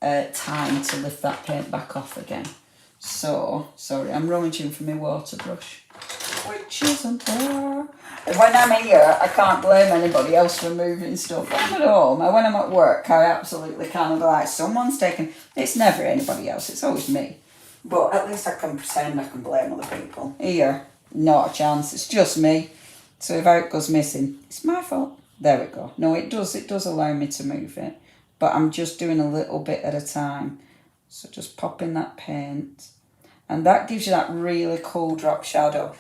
time to lift that paint back off again. So, sorry, I'm rummaging for my water brush, which isn't there. When I'm here, I can't blame anybody else for moving stuff. When I'm at home, or when I'm at work, I absolutely can. Be like, someone's taken... It's never anybody else, it's always me. But at least I can pretend I can blame other people. Here, not a chance, it's just me. So if out goes missing, it's my fault. There we go. No, it does allow me to move it. But I'm just doing a little bit at a time. So just popping that paint. And that gives you that really cool drop shadow.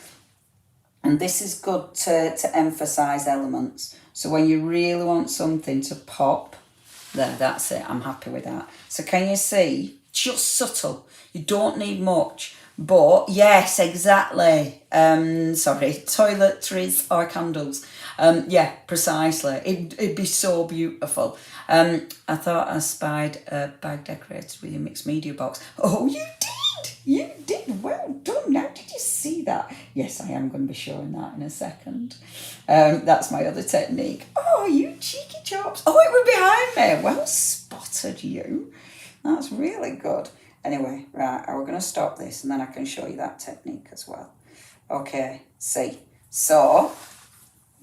And this is good to emphasise elements. So when you really want something to pop, there, that's it. I'm happy with that. So can you see? Just subtle. You don't need much. But, yes, exactly. Sorry, toiletries or candles. Yeah, precisely. It'd be so beautiful. I thought I spied a bag decorated with your mixed media box. Oh, you did! You did. Well done. How did you see that? Yes, I am going to be showing that in a second. That's my other technique. Oh, you cheeky chops. Oh, it was behind me. Well spotted, you. That's really good. Anyway, right, we're going to stop this and then I can show you that technique as well. Okay, see. So,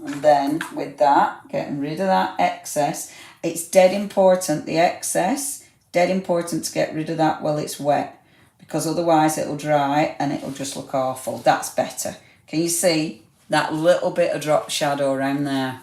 and then with that, getting rid of that excess. It's dead important, the excess, dead important to get rid of that while it's wet. Because otherwise it'll dry and it'll just look awful. That's better. Can you see that little bit of drop shadow around there?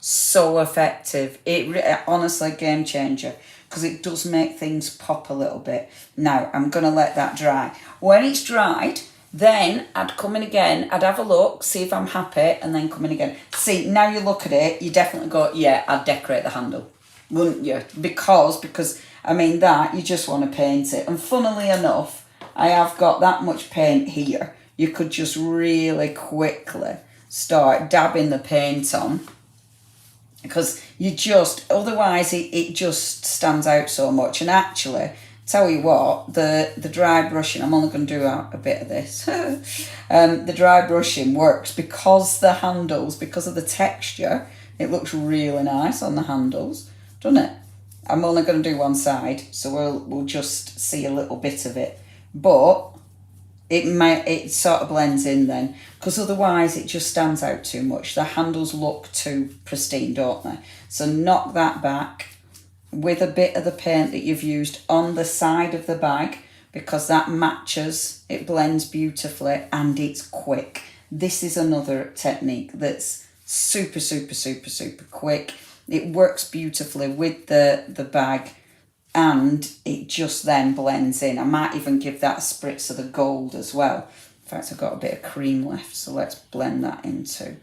So effective. It honestly, game changer. Because it does make things pop a little bit. Now, I'm going to let that dry. When it's dried, then I'd come in again. I'd have a look, see if I'm happy, and then come in again. See, now you look at it, you definitely go, yeah, I'd decorate the handle. Wouldn't you? Because I mean, that, you just want to paint it. And funnily enough, I have got that much paint here. You could just really quickly start dabbing the paint on. Because you just, otherwise it just stands out so much. And actually, tell you what, the dry brushing, I'm only going to do a bit of this. The dry brushing works because the handles, because of the texture, it looks really nice on the handles, doesn't it? I'm only going to do one side, so we'll just see a little bit of it. But it sort of blends in then, because otherwise it just stands out too much. The handles look too pristine, don't they? So knock that back with a bit of the paint that you've used on the side of the bag, because that matches, it blends beautifully and it's quick. This is another technique that's super, super, super, super quick. It works beautifully with the bag and it just then blends in. I might even give that a spritz of the gold as well. In fact, I've got a bit of cream left, so let's blend that in too.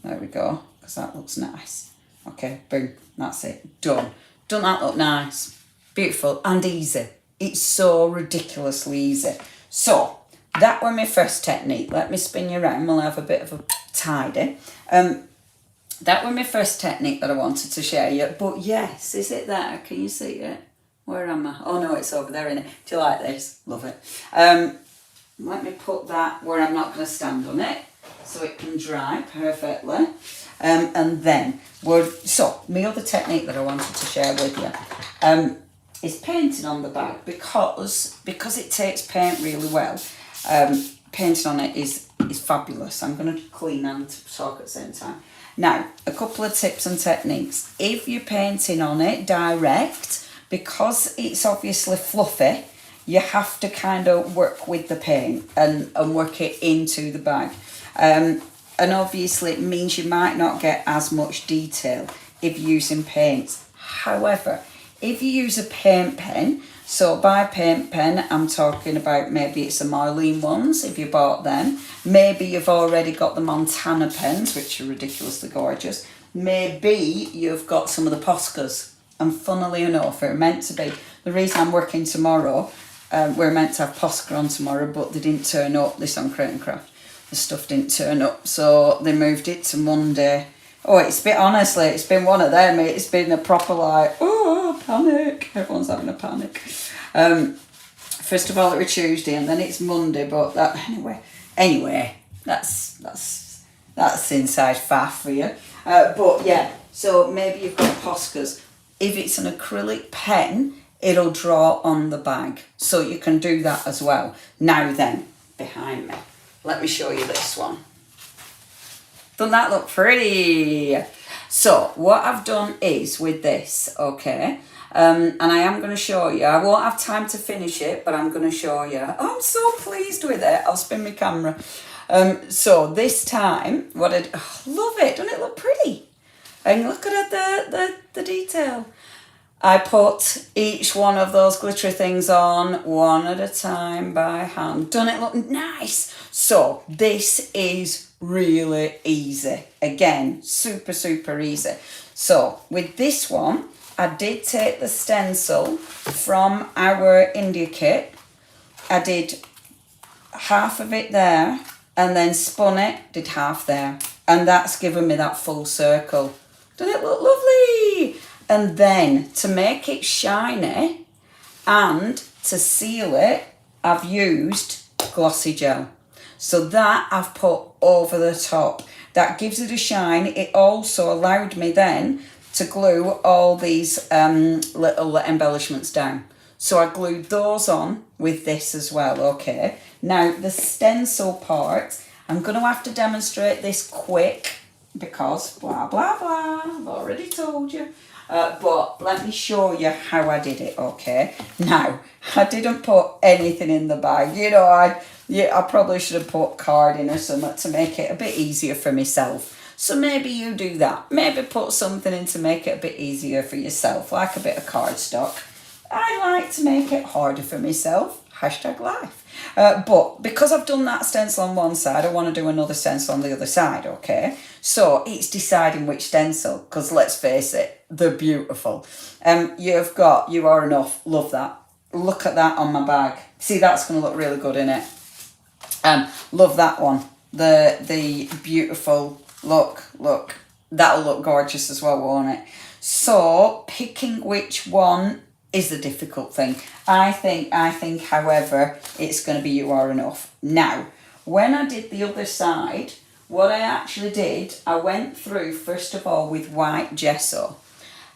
There we go, because that looks nice. Okay, boom, that's it, done. Doesn't that look nice? Beautiful and easy. It's so ridiculously easy. So, that was my first technique. Let me spin you around, we'll have a bit of a tidy. That was my first technique that I wanted to share you. But yes, is it there? Can you see it? Where am I? Oh no, it's over there, isn't it? Do you like this? Love it. Let me put that where I'm not going to stand on it, so it can dry perfectly. And then, so my other technique that I wanted to share with you is painting on the bag, because it takes paint really well. Painting on it is fabulous. I'm going to clean and talk at the same time. Now, a couple of tips and techniques. If you're painting on it direct, because it's obviously fluffy, you have to kind of work with the paint and work it into the bag. And obviously it means you might not get as much detail if you're using paints. However, if you use a paint pen, so by paint pen, I'm talking about maybe it's the Marlene ones, if you bought them. Maybe you've already got the Montana pens, which are ridiculously gorgeous. Maybe you've got some of the Poscas. And funnily enough, they're meant to be, the reason I'm working tomorrow, we're meant to have Posca on tomorrow, but they didn't turn up, this on Create and Craft. The stuff didn't turn up, so they moved it to Monday. Oh, it's been one of them. It's been a proper like, oh, panic. Everyone's having a panic. First of all, it was Tuesday, and then it's Monday. But that anyway, that's inside faff for you. But yeah, So maybe you've got Poscas. If it's an acrylic pen, it'll draw on the bag. So you can do that as well. Now then, behind me, let me show you this one. Doesn't that look pretty? So what I've done is with this, okay, and I am going to show you. I won't have time to finish it, but I'm going to show you. Oh, I'm so pleased with it. I'll spin my camera. So this time, love it. Doesn't it look pretty? And look at the detail. I put each one of those glittery things on one at a time by hand. Doesn't it look nice? So this is really easy. Again, super, super easy. So with this one, I did take the stencil from our India kit. I did half of it there and then spun it, did half there. And that's given me that full circle. Doesn't it look lovely? And then to make it shiny and to seal it, I've used glossy gel. So that I've put over the top. That gives it a shine. It also allowed me then to glue all these little embellishments down. So I glued those on with this as well, okay? Now the stencil part, I'm going to have to demonstrate this quick because blah, blah, blah, I've already told you. But let me show you how I did it, okay? Now, I didn't put anything in the bag. You know, I probably should have put card in or something to make it a bit easier for myself. So maybe you do that. Maybe put something in to make it a bit easier for yourself, like a bit of cardstock. I like to make it harder for myself. #life. But because I've done that stencil on one side, I want to do another stencil on the other side, okay? So it's deciding which stencil, because let's face it, they're beautiful. You've got You Are Enough, love that. Look at that on my bag. See, that's going to look really good in it. Love that one. The beautiful, look, that'll look gorgeous as well, won't it? So picking which one is the difficult thing. I think, however, it's going to be You Are Enough. Now, when I did the other side, what I actually did, I went through, first of all, with white gesso.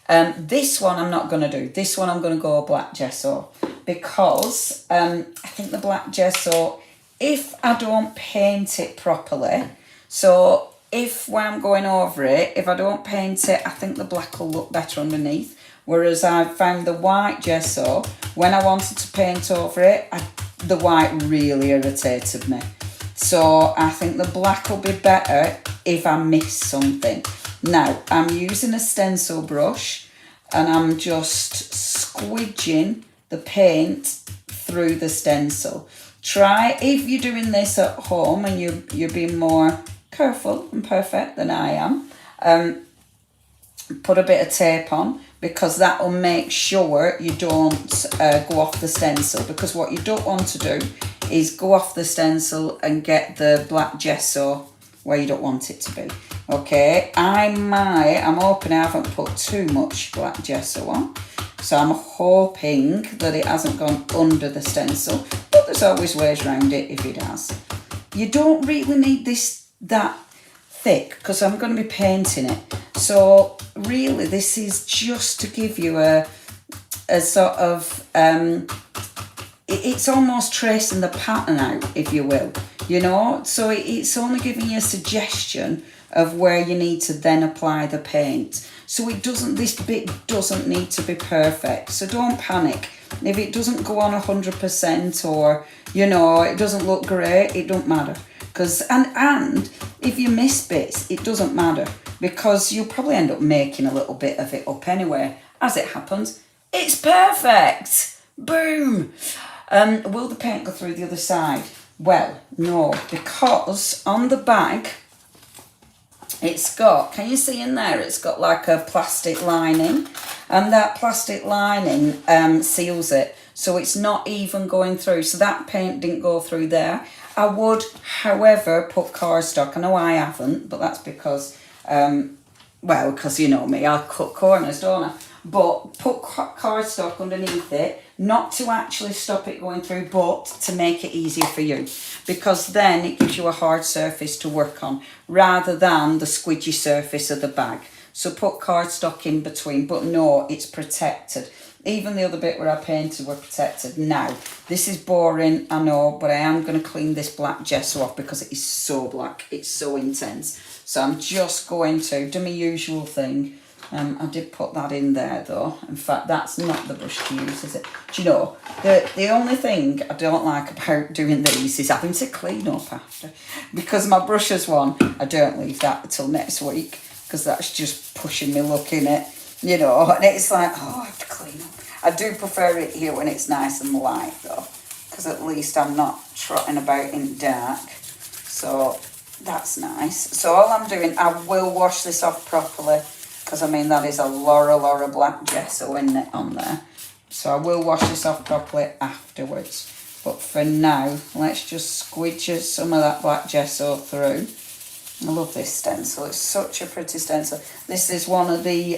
This one I'm not going to do. This one I'm going to go black gesso because I think the black gesso, if I don't paint it properly, so if when I'm going over it, if I don't paint it, I think the black will look better underneath. Whereas I found the white gesso, when I wanted to paint over it, the white really irritated me. So I think the black will be better if I miss something. Now, I'm using a stencil brush and I'm just squidging the paint through the stencil. Try, if you're doing this at home and you're being more careful and perfect than I am, put a bit of tape on, because that will make sure you don't go off the stencil, because what you don't want to do is go off the stencil and get the black gesso where you don't want it to be. Okay, I'm hoping I haven't put too much black gesso on, so I'm hoping that it hasn't gone under the stencil, but there's always ways around it if it has. You don't really need that thick because I'm going to be painting it. So really this is just to give you a sort of, it's almost tracing the pattern out, if you will, you know. So it's only giving you a suggestion of where you need to then apply the paint. So this bit doesn't need to be perfect. So don't panic. If it doesn't go on 100% or, you know, it doesn't look great, it don't matter. And if you miss bits, it doesn't matter, because you'll probably end up making a little bit of it up anyway. As it happens, it's perfect. Boom. Will the paint go through the other side? Well, no, because on the bag, it's got, can you see in there, it's got like a plastic lining, and that plastic lining seals it, so it's not even going through. So that paint didn't go through there. I would, however, put cardstock. I know I haven't, but that's because, because you know me, I'll cut corners, don't I? But put cardstock underneath it, not to actually stop it going through, but to make it easier for you. Because then it gives you a hard surface to work on, rather than the squidgy surface of the bag. So put cardstock in between, but no, it's protected. Even the other bit where I painted were protected. Now, this is boring, I know, but I am going to clean this black gesso off because it is so black. It's so intense. So I'm just going to do my usual thing. I did put that in there though. In fact, that's not the brush to use, is it? Do you know, the only thing I don't like about doing these is having to clean up after. Because my brushes one, I don't leave that until next week because that's just pushing me luck in it, you know. And it's like, oh, I have to clean up. I do prefer it here when it's nice and light though, because at least I'm not trotting about in dark. So that's nice. So all I'm doing, I will wash this off properly, because I mean that is a lot of black gesso in it on there. So I will wash this off properly afterwards. But for now, let's just squidge some of that black gesso through. I love this stencil. It's such a pretty stencil. This is one of the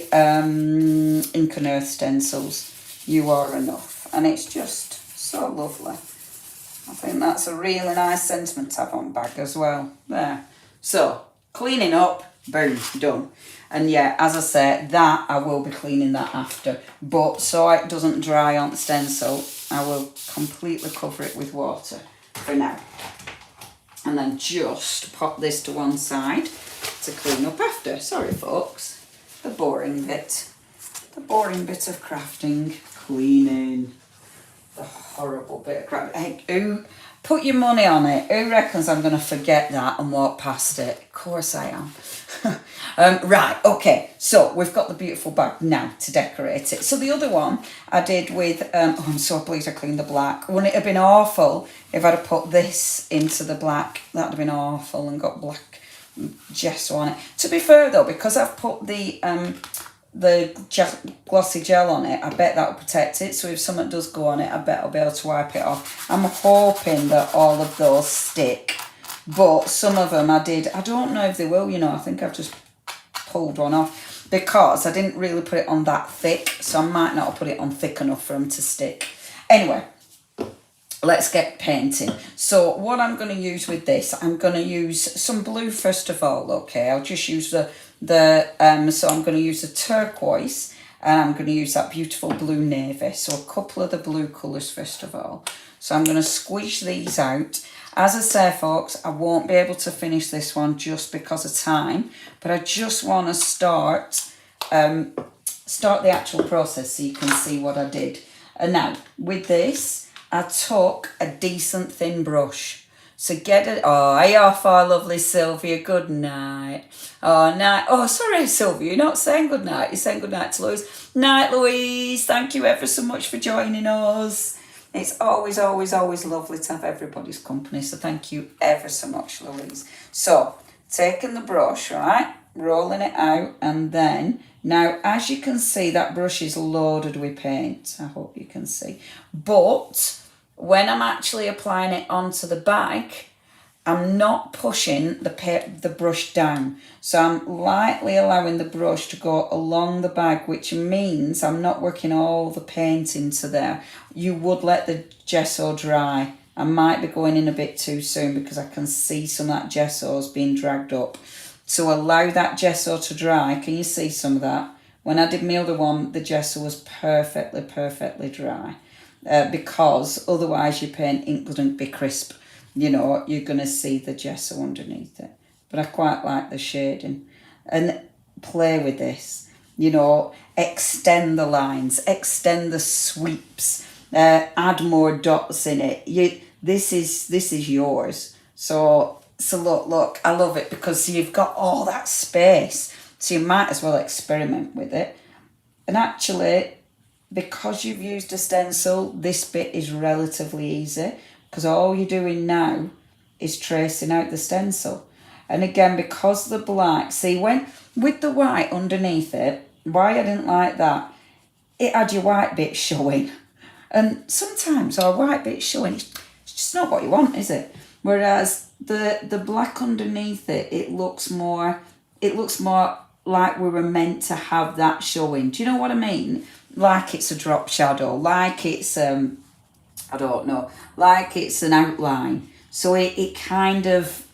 Ink and Earth stencils. You Are Enough. And it's just so lovely. I think that's a really nice sentiment to have on bag as well. There. So, cleaning up, boom, done. And yeah, as I said, that I will be cleaning that after. But so it doesn't dry on the stencil, I will completely cover it with water for now. And then just pop this to one side to clean up after. Sorry, folks. The boring bit. The boring bit of crafting. Cleaning. The horrible bit of crafting. Hey, who put your money on it? Who reckons I'm going to forget that and walk past it? Of course I am. Right, okay, so we've got the beautiful bag now to decorate it. So the other one I did with, oh, I'm so pleased I cleaned the black. Wouldn't it have been awful if I'd have put this into the black? That would have been awful and got black gesso on it. To be fair though, because I've put the glossy gel on it, I bet that will protect it. So if something does go on it, I bet I'll be able to wipe it off. I'm hoping that all of those stick. But some of them I don't know if they will, you know. I think I've just pulled one off because I didn't really put it on that thick, so I might not have put it on thick enough for them to stick. Anyway, let's get painting. So what I'm going to use with this, I'm going to use some blue first of all, okay? I'll just use so I'm going to use the turquoise and I'm going to use that beautiful blue navy. So a couple of the blue colours first of all. So I'm going to squish these out. As I say, folks, I won't be able to finish this one just because of time, but I just want to start the actual process so you can see what I did. And now, with this, I took a decent thin brush. So get it. Oh, hey off, our lovely Sylvia. Good night. Oh, night. Oh, sorry, Sylvia. You're not saying good night. You're saying good night to Louise. Night, Louise. Thank you ever so much for joining us. It's always lovely to have everybody's company. So thank you ever so much, Louise. So, taking the brush, right, rolling it out, and then, now, as you can see, that brush is loaded with paint. I hope you can see. But when I'm actually applying it onto the bag, I'm not pushing the brush down. So I'm lightly allowing the brush to go along the bag, which means I'm not working all the paint into there. You would let the gesso dry. I might be going in a bit too soon because I can see some of that gesso's being dragged up. So allow that gesso to dry. Can you see some of that? When I did my other one, the gesso was perfectly dry. Because otherwise your paint ink wouldn't be crisp. You know, you're going to see the gesso underneath it. But I quite like the shading. And play with this. You know, extend the lines, extend the sweeps, add more dots in it. This is yours. So look, I love it because you've got all that space. So you might as well experiment with it. And actually, because you've used a stencil, this bit is relatively easy. Because all you're doing now is tracing out the stencil. And again, because the black, see, when with the white underneath it, why I didn't like that, it had your white bit showing. And sometimes our white bit showing, it's just not what you want, is it? Whereas the black underneath it, it looks more like we were meant to have that showing. Do you know what I mean? Like it's a drop shadow, like it's I don't know, like it's an outline. So it kind of,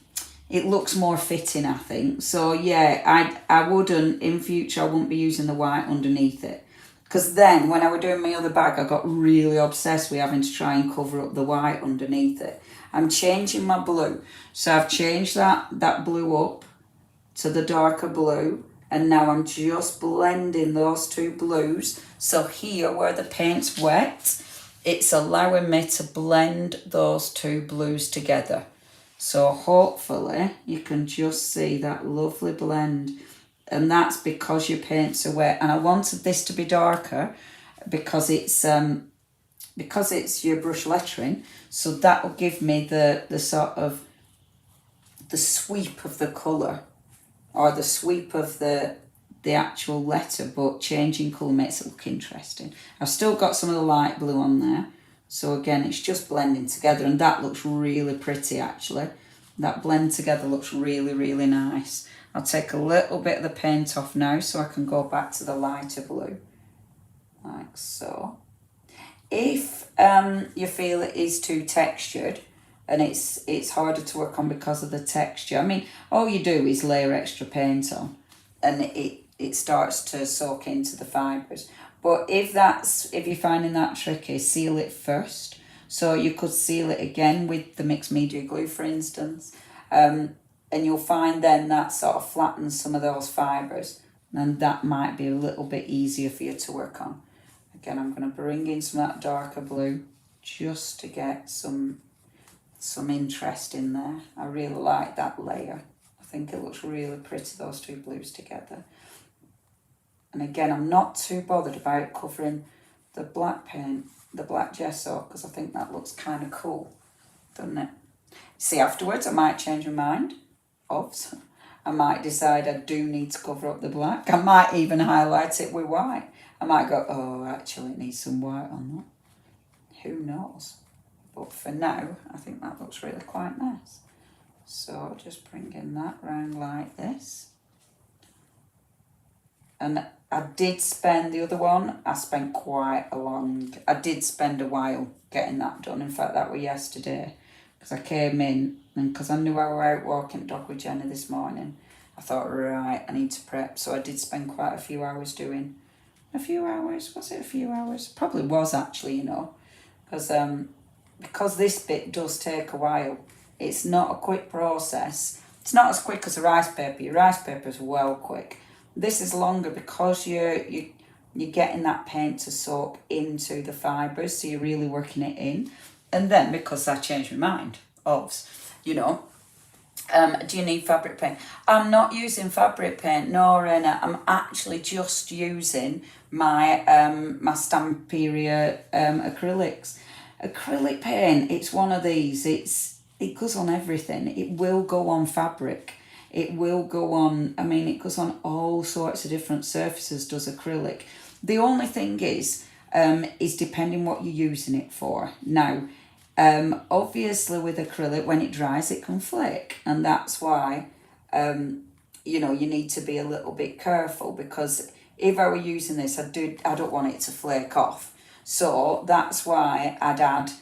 it looks more fitting, I think. So yeah, I wouldn't, in future, I wouldn't be using the white underneath it. Because then, when I was doing my other bag, I got really obsessed with having to try and cover up the white underneath it. I'm changing my blue. So I've changed that blue up to the darker blue. And now I'm just blending those two blues. So here, where the paint's wet, it's allowing me to blend those two blues together. So hopefully you can just see that lovely blend. And that's because your paints are wet. And I wanted this to be darker because it's your brush lettering. So that will give me the sort of the sweep of the colour, or the sweep of the actual letter, but changing colour makes it look interesting. I've still got some of the light blue on there. So again, it's just blending together, and that looks really pretty actually. That blend together looks really, really nice. I'll take a little bit of the paint off now so I can go back to the lighter blue, like so. If you feel it is too textured and it's harder to work on because of the texture, I mean, all you do is layer extra paint on and it starts to soak into the fibres. But if you're finding that tricky, seal it first. So you could seal it again with the mixed media glue, for instance. And you'll find then that sort of flattens some of those fibres, and that might be a little bit easier for you to work on. Again, I'm going to bring in some of that darker blue just to get some interest in there. I really like that layer. I think it looks really pretty, those two blues together. And again, I'm not too bothered about covering the black paint, the black gesso, because I think that looks kind of cool, doesn't it? See, afterwards I might change my mind. Oops. I might decide I do need to cover up the black. I might even highlight it with white. I might go, oh, actually it needs some white on that. Who knows? But for now, I think that looks really quite nice. So just bringing that round like this. And I did spend the other one, I spent I did spend a while getting that done. In fact, that was yesterday. Because I came in, and because I knew I was out walking the dog with Jenny this morning, I thought, right, I need to prep. So I did spend quite a few hours doing. A few hours? Was it a few hours? Probably was actually, you know. Because this bit does take a while. It's not a quick process. It's not as quick as a rice paper. Your rice paper is well quick. This is longer because you're getting that paint to soak into the fibres, so you're really working it in. And then, because I changed my mind, do you need fabric paint? I'm not using fabric paint, no, Rena. I'm actually just using my my Stamperia acrylics. Acrylic paint, it's one of these. It goes on everything. It will go on fabric. It will go on, it goes on all sorts of different surfaces, does acrylic. The only thing is depending what you're using it for. Now, obviously with acrylic, when it dries, it can flake. And that's why, you need to be a little bit careful, because if I were using this, I don't want it to flake off. So that's why I'd add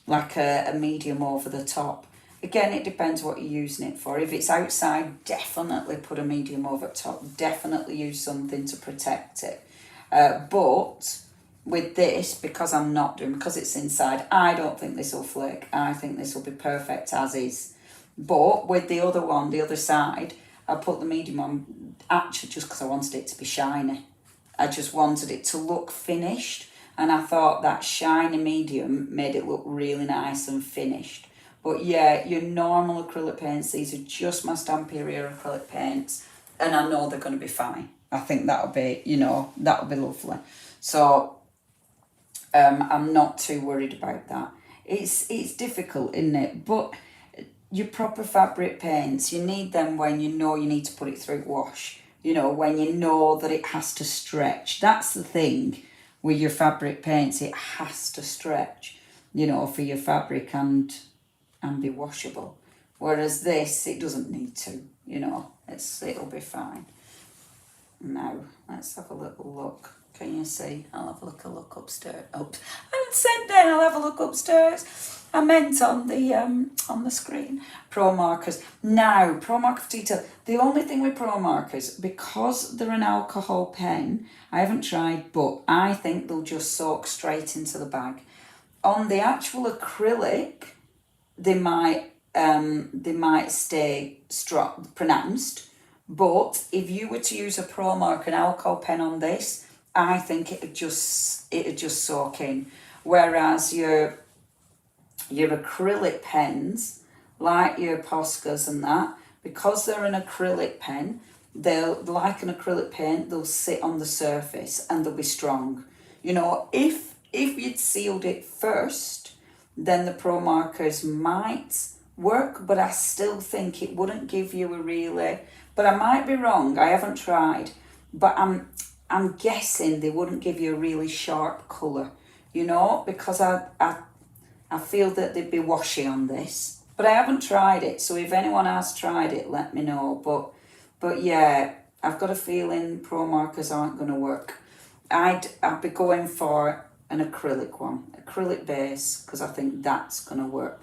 like a medium over the top. Again, it depends what you're using it for. If it's outside, definitely put a medium over top. Definitely use something to protect it. But with this, because it's inside, I don't think this will flake. I think this will be perfect as is. But with the other one, the other side, I put the medium on actually just because I wanted it to be shiny. I just wanted it to look finished. And I thought that shiny medium made it look really nice and finished. But yeah, your normal acrylic paints, these are just my Stamperia acrylic paints, and I know they're going to be fine. I think that'll be lovely. So I'm not too worried about that. It's difficult, isn't it? But your proper fabric paints, you need them when you know you need to put it through wash. When you know that it has to stretch. That's the thing with your fabric paints. It has to stretch, for your fabric and be washable. Whereas this, it doesn't need to, it'll be fine. Now, let's have a little look. Can you see? I'll have a look upstairs. Oh, I haven't said then, I'll have a look upstairs. I meant on the screen. Pro markers. Now, pro marker for detail. The only thing with pro markers, because they're an alcohol pen, I haven't tried, but I think they'll just soak straight into the bag. On the actual acrylic, they might stay strong, pronounced. But if you were to use a pro marker, an alcohol pen on this, I think it'd just soak in. Whereas your acrylic pens, like your Poscas and that, because they're an acrylic pen, they'll, like an acrylic paint, they'll sit on the surface and they'll be strong. You know, if you'd sealed it first, then the pro markers might work, but I still think it wouldn't give you a really, but I might be wrong, I haven't tried, but I'm guessing they wouldn't give you a really sharp colour, you know, because I feel that they'd be washy on this. But I haven't tried it, so if anyone has tried it, let me know. But yeah, I've got a feeling pro markers aren't going to work. I'd be going for an acrylic one, acrylic base, because I think that's going to work.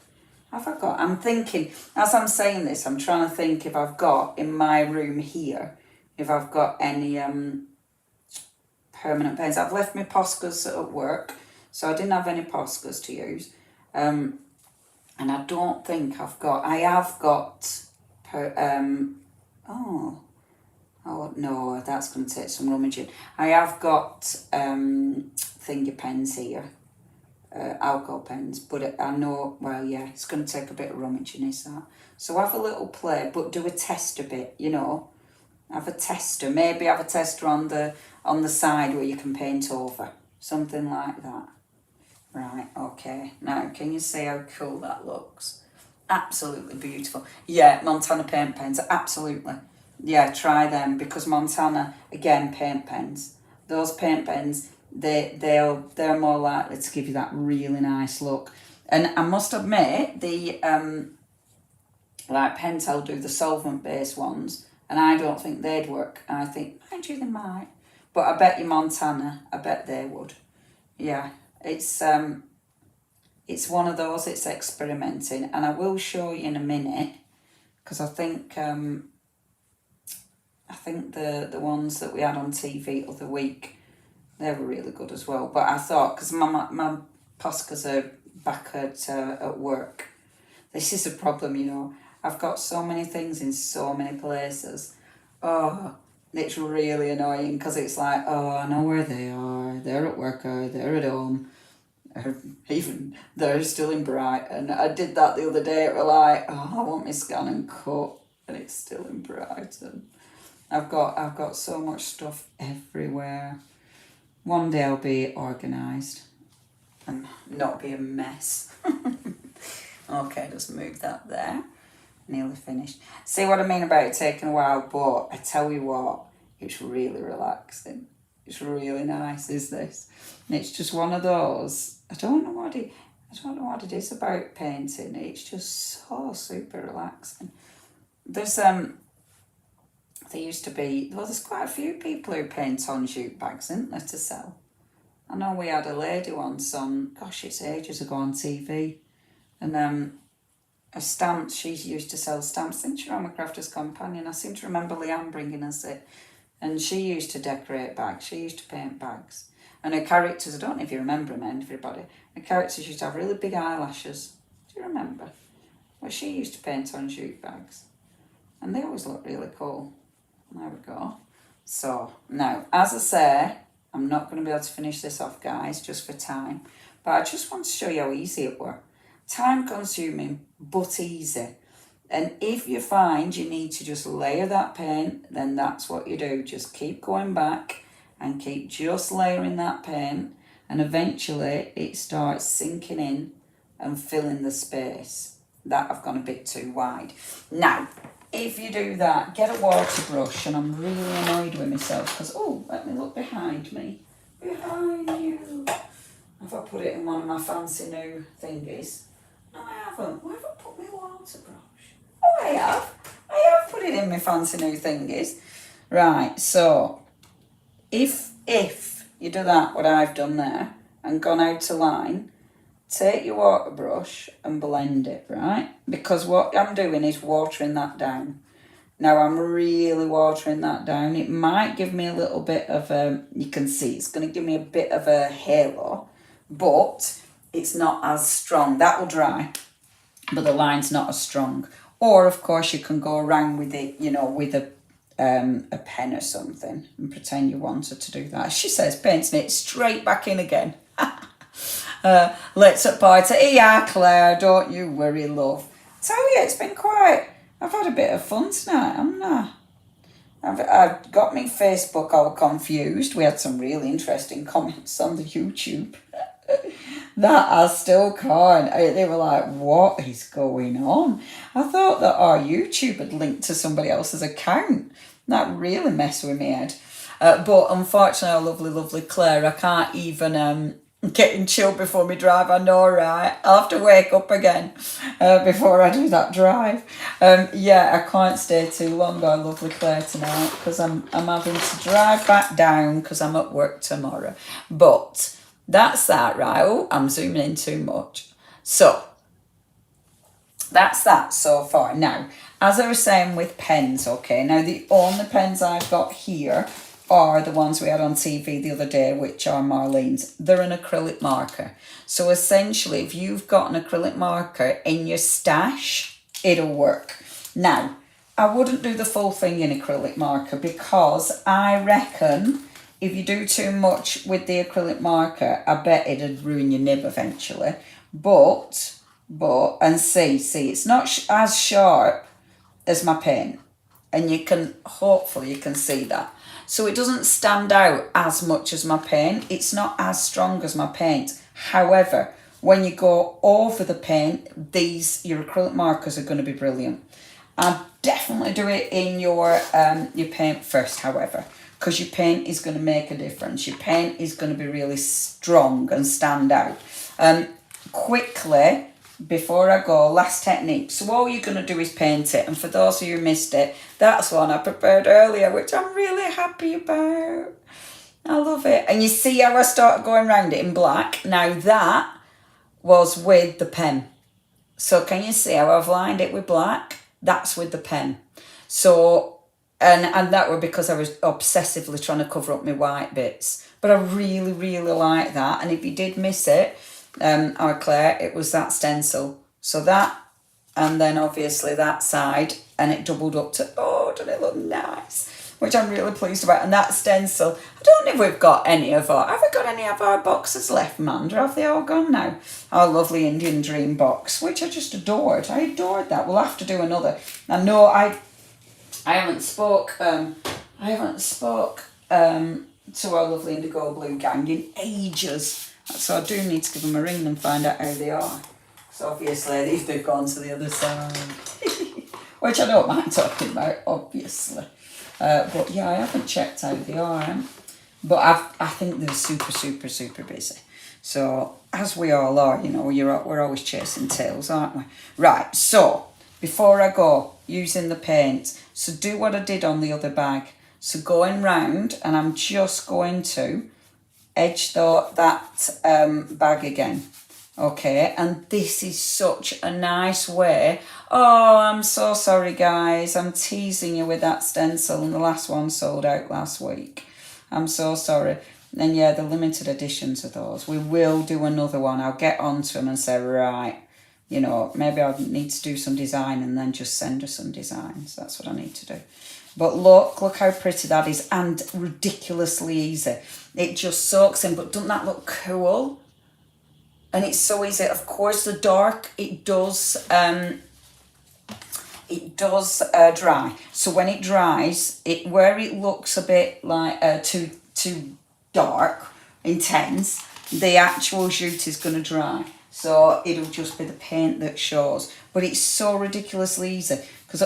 I'm thinking, as I'm saying this, I'm trying to think if I've got in my room here, if I've got any permanent pens. I've left my Poscas at work, so I didn't have any Poscas to use. And I don't think I have got, oh no, that's going to take some rummaging. I have got thingy pens here, alcohol pens, but I know, well, yeah, it's going to take a bit of rummaging, is that? So have a little play, but do a test a bit, you know. Have a tester, maybe have a tester on the side where you can paint over, something like that. Right, okay. Now, can you see how cool that looks? Absolutely beautiful. Yeah, Montana paint pens, absolutely. Yeah, try them, because Montana, again, paint pens. Those paint pens, they're more likely to give you that really nice look. And I must admit, the like Pentel do the solvent-based ones, and I don't think they'd work. I think, mind you, they might. But I bet you Montana, I bet they would. Yeah. It's one of those, it's experimenting, and I will show you in a minute, because I think the ones that we had on TV the other week, they were really good as well. But I thought, because my Poscas are back at work, this is a problem, you know. I've got so many things in so many places. Oh, it's really annoying, because it's like, oh, I know where they are. They're at work or they're at home. Even they're still in Brighton. I did that the other day. It was like, oh, I want my scan and cut, and it's still in Brighton. I've got so much stuff everywhere. One day I'll be organised and not be a mess. Okay, just move that there. Nearly finished. See what I mean about it taking a while, but I tell you what, it's really relaxing. It's really nice, is this? And it's just one of those. I don't know what it is about painting. It's just so super relaxing. There's there's quite a few people who paint on jute bags, isn't there, to sell? I know we had a lady once on, gosh, it's ages ago on TV, and a stamp. She used to sell stamps. I think she ran a Crafter's Companion. I seem to remember Leanne bringing us it. And she used to decorate bags. She used to paint bags. And her characters, I don't know if you remember them, everybody. Her characters used to have really big eyelashes. Do you remember? Well, she used to paint on jute bags. And they always look really cool. There we go. So, now, as I say, I'm not going to be able to finish this off, guys, just for time. But I just want to show you how easy it were. Time consuming, but easy. And if you find you need to just layer that paint, then that's what you do. Just keep going back and keep just layering that paint, and eventually it starts sinking in and filling the space. That I've gone a bit too wide. Now, if you do that, get a water brush, and I'm really annoyed with myself because, oh, let me look behind me. Behind you. Have I put it in one of my fancy new thingies? No, I haven't. Where have I put my water brush? Oh, I have put it in my fancy new thingies. Right, so if you do that, what I've done there, and gone out to line, take your water brush and blend it, right? Because what I'm doing is watering that down. Now I'm really watering that down. It might give me a little bit of you can see it's going to give me a bit of a halo, but it's not as strong. That will dry, but the line's not as strong. Or of course you can go around with it, with a pen or something and pretend you wanted to do that. She says, painting it straight back in again. Let's party. Yeah, Claire, don't you worry, love. Tell you, it's been quite. I've had a bit of fun tonight, haven't I? I've got me Facebook all confused. We had some really interesting comments on the YouTube that I still can't. They were like, what is going on? I thought that our YouTube had linked to somebody else's account. That really messed with me head. But unfortunately, our lovely, lovely Claire, I can't even getting chilled before me drive. I know, right? I'll have to wake up again before I do that drive. I can't stay too long, our lovely Claire, tonight because I'm having to drive back down because I'm at work tomorrow. But that's that, right? Oh, I'm zooming in too much. So that's that so far. Now, as I was saying with pens, okay, now the only pens I've got here are the ones we had on TV the other day, which are Marlene's. They're an acrylic marker. So essentially, if you've got an acrylic marker in your stash, it'll work. Now, I wouldn't do the full thing in acrylic marker because I reckon if you do too much with the acrylic marker, I bet it'd ruin your nib eventually. But, and see, it's not as sharp as my pen. And hopefully you can see that. So it doesn't stand out as much as my paint. It's not as strong as my paint. However, when you go over the paint, your acrylic markers are going to be brilliant. I'd definitely do it in your paint first, however, because your paint is going to make a difference. Your paint is going to be really strong and stand out. Quickly, before I go, last technique. So all you're going to do is paint it. And for those of you who missed it, that's one I prepared earlier, which I'm really happy about. I love it. And you see how I started going around it in black? Now that was with the pen. So can you see how I've lined it with black? That's with the pen. So, and that was because I was obsessively trying to cover up my white bits. But I really, really like that. And if you did miss it, Claire, it was that stencil. So that, and then obviously that side, and it doubled up to, doesn't it look nice? Which I'm really pleased about. And that stencil, I don't know if we've got have we got any of our boxes left, Mandra? Have they all gone now? Our lovely Indian Dream box, which I just adored. I adored that. We'll have to do another. I know I haven't spoke to our lovely Indigo Blue gang in ages. So I do need to give them a ring and find out how they are. So obviously they've gone to the other side. Which I don't mind talking about, obviously. But yeah, I haven't checked how they are. But I think they're super, super, super busy. So, as we all are, we're always chasing tails, aren't we? Right, so, before I go, using the paint. So do what I did on the other bag. So going round, and I'm just going to edge that bag again. Okay, and this is such a nice way. Oh, I'm so sorry, guys. I'm teasing you with that stencil, and the last one sold out last week. I'm so sorry. And yeah, the limited editions of those. We will do another one. I'll get onto them and say, right, maybe I'll need to do some design and then just send her some designs. That's what I need to do. But look how pretty that is, and ridiculously easy. It just soaks in, but doesn't that look cool? And it's so easy. Of course, the dark, it does dry. So when it dries, where it looks a bit like too dark, intense, the actual jute is going to dry. So it'll just be the paint that shows. But it's so ridiculously easy. Because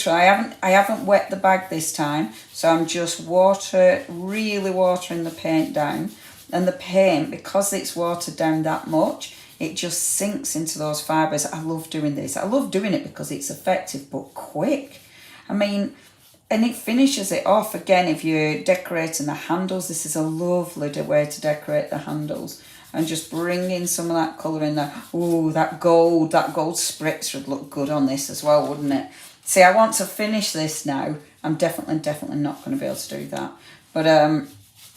I haven't wet the bag this time. So I'm just really watering the paint down. And the paint, because it's watered down that much, it just sinks into those fibres. I love doing this. I love doing it because it's effective but quick. I mean, and it finishes it off. Again, if you're decorating the handles, this is a lovely way to decorate the handles. and just bring in some of that colour in there. Ooh, that gold spritz would look good on this as well, wouldn't it? See, I want to finish this now. I'm definitely not going to be able to do that. But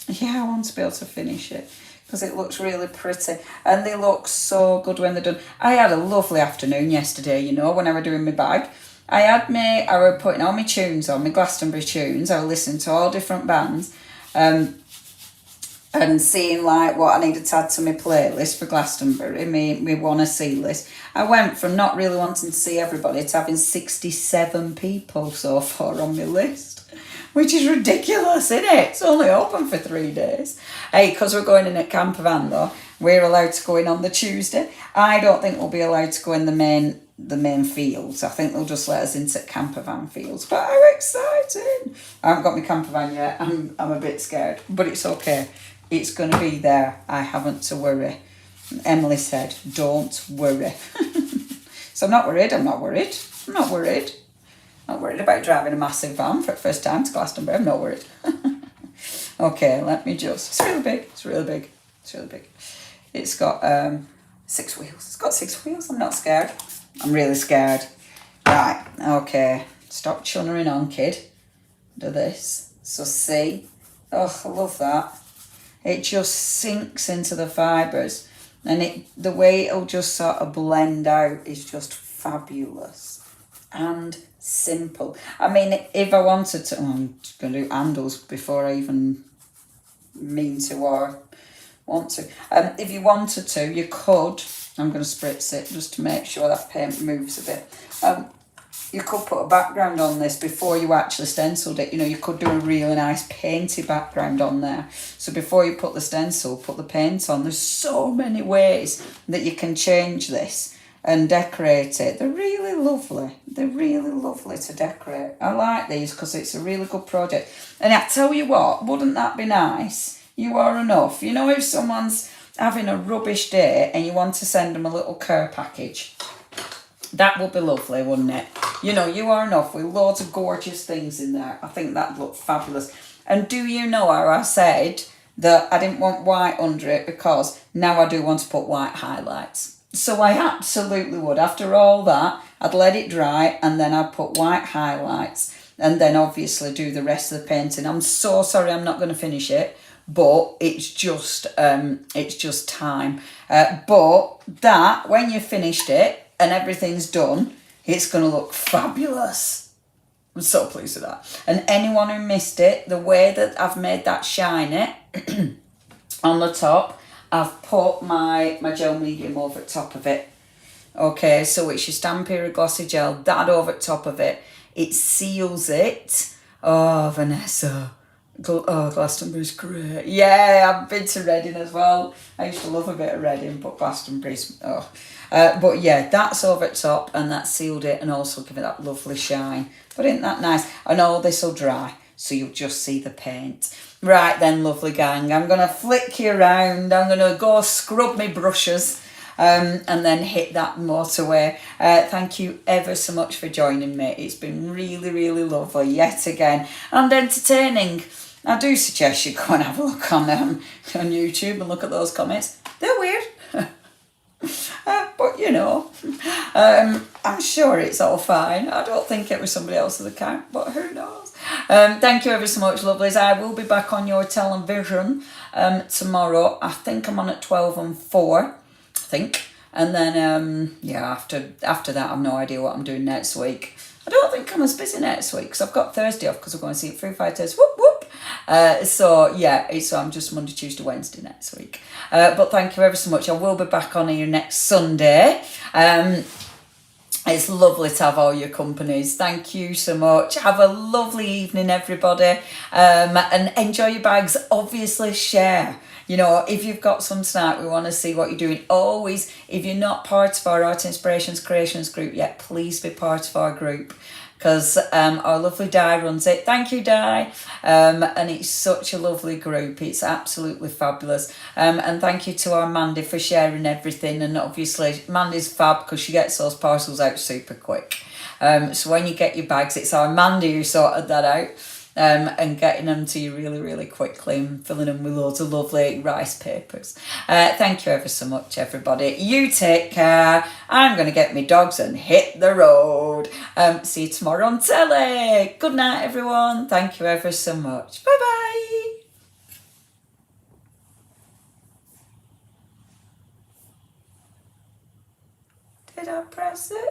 yeah, I want to be able to finish it because it looks really pretty. And they look so good when they're done. I had a lovely afternoon yesterday, you know, when I was doing my bag. I were putting all my tunes on, my Glastonbury tunes. I was listening to all different bands. And seeing like what I needed to add to my playlist for Glastonbury, me wanna see list. I went from not really wanting to see everybody to having 67 people so far on my list, which is ridiculous, isn't it? It's only open for 3 days. Hey, because we're going in at campervan though, we're allowed to go in on the Tuesday. I don't think we'll be allowed to go in the main fields. I think they'll just let us into campervan fields. But I'm excited. I haven't got my campervan yet. I'm a bit scared, but it's okay. It's going to be there. I haven't to worry. Emily said, don't worry. So I'm not worried. I'm not worried about driving a massive van for the first time to Glastonbury. I'm not worried. Okay, let me just... It's really big. It's got 6 wheels. It's got 6 wheels. I'm not scared. I'm really scared. Right, okay. Stop chunnering on, kid. Do this. So see. Oh, I love that. It just sinks into the fibres. And the way it'll just sort of blend out is just fabulous. And simple. I mean, if I wanted to... I'm just going to do handles before I even mean to or want to. If you wanted to, you could... I'm going to spritz it just to make sure that paint moves a bit. You could put a background on this before you actually stenciled it. You know, you could do a really nice painty background on there. So before you put the stencil, put the paint on. There's so many ways that you can change this and decorate it. They're really lovely. They're really lovely to decorate. I like these because it's a really good project. And I tell you what, wouldn't that be nice? You are enough. You know, if someone's having a rubbish day and you want to send them a little care package, that would be lovely, wouldn't it? You know, you are enough with loads of gorgeous things in there. I think that'd look fabulous. And do you know how I said that I didn't want white under it because now I do want to put white highlights? So I absolutely would. After all that, I'd let it dry and then I'd put white highlights and then obviously do the rest of the painting. I'm so sorry I'm not going to finish it, but it's just time. But that, when you've finished it and everything's done, it's going to look fabulous. I'm so pleased with that. And anyone who missed it, the way that I've made that shiny on the top, I've put my gel medium over the top of it. Okay, so it's your Stampin' Glossy Gel, that over the top of it. It seals it. Oh, Vanessa. Glastonbury's great. Yeah, I've been to Reading as well. I used to love a bit of Reading, but Glastonbury's... but yeah, that's over the top and that sealed it and also give it that lovely shine. But isn't that nice? And all this will dry, so you'll just see the paint. Right then, lovely gang, I'm going to flick you around. I'm going to go scrub my brushes and then hit that motorway. Thank you ever so much for joining me. It's been really, really lovely yet again and entertaining. I do suggest you go and have a look on YouTube and look at those comments. They're weird. But you know, I'm sure it's all fine. I don't think it was somebody else's account, but who knows. Thank you ever so much, lovelies. I will be back on your television tomorrow. I think I'm on at 12 and 4, I think. And then, yeah, after that, I've no idea what I'm doing next week. I don't think I'm as busy next week because I've got Thursday off because we're going to see Foo Fighters. Whoop, whoop. So I'm just Monday, Tuesday, Wednesday next week. But thank you ever so much. I will be back on here next Sunday. It's lovely to have all your companies. Thank you so much. Have a lovely evening, everybody. And enjoy your bags. Obviously, share. You know, if you've got some snack, we want to see what you're doing. Always, if you're not part of our Art Inspirations Creations group yet, please be part of our group because our lovely Di runs it. Thank you, Di. And it's such a lovely group. It's absolutely fabulous. And thank you to our Mandy for sharing everything. And obviously, Mandy's fab because she gets those parcels out super quick. So when you get your bags, it's our Mandy who sorted that out. and getting them to you really, really quickly and filling them with loads of lovely rice papers. Thank you ever so much, everybody. You take care. I'm going to get my dogs and hit the road. See you tomorrow on telly. Good night, everyone. Thank you ever so much. Bye-bye. Did I press it?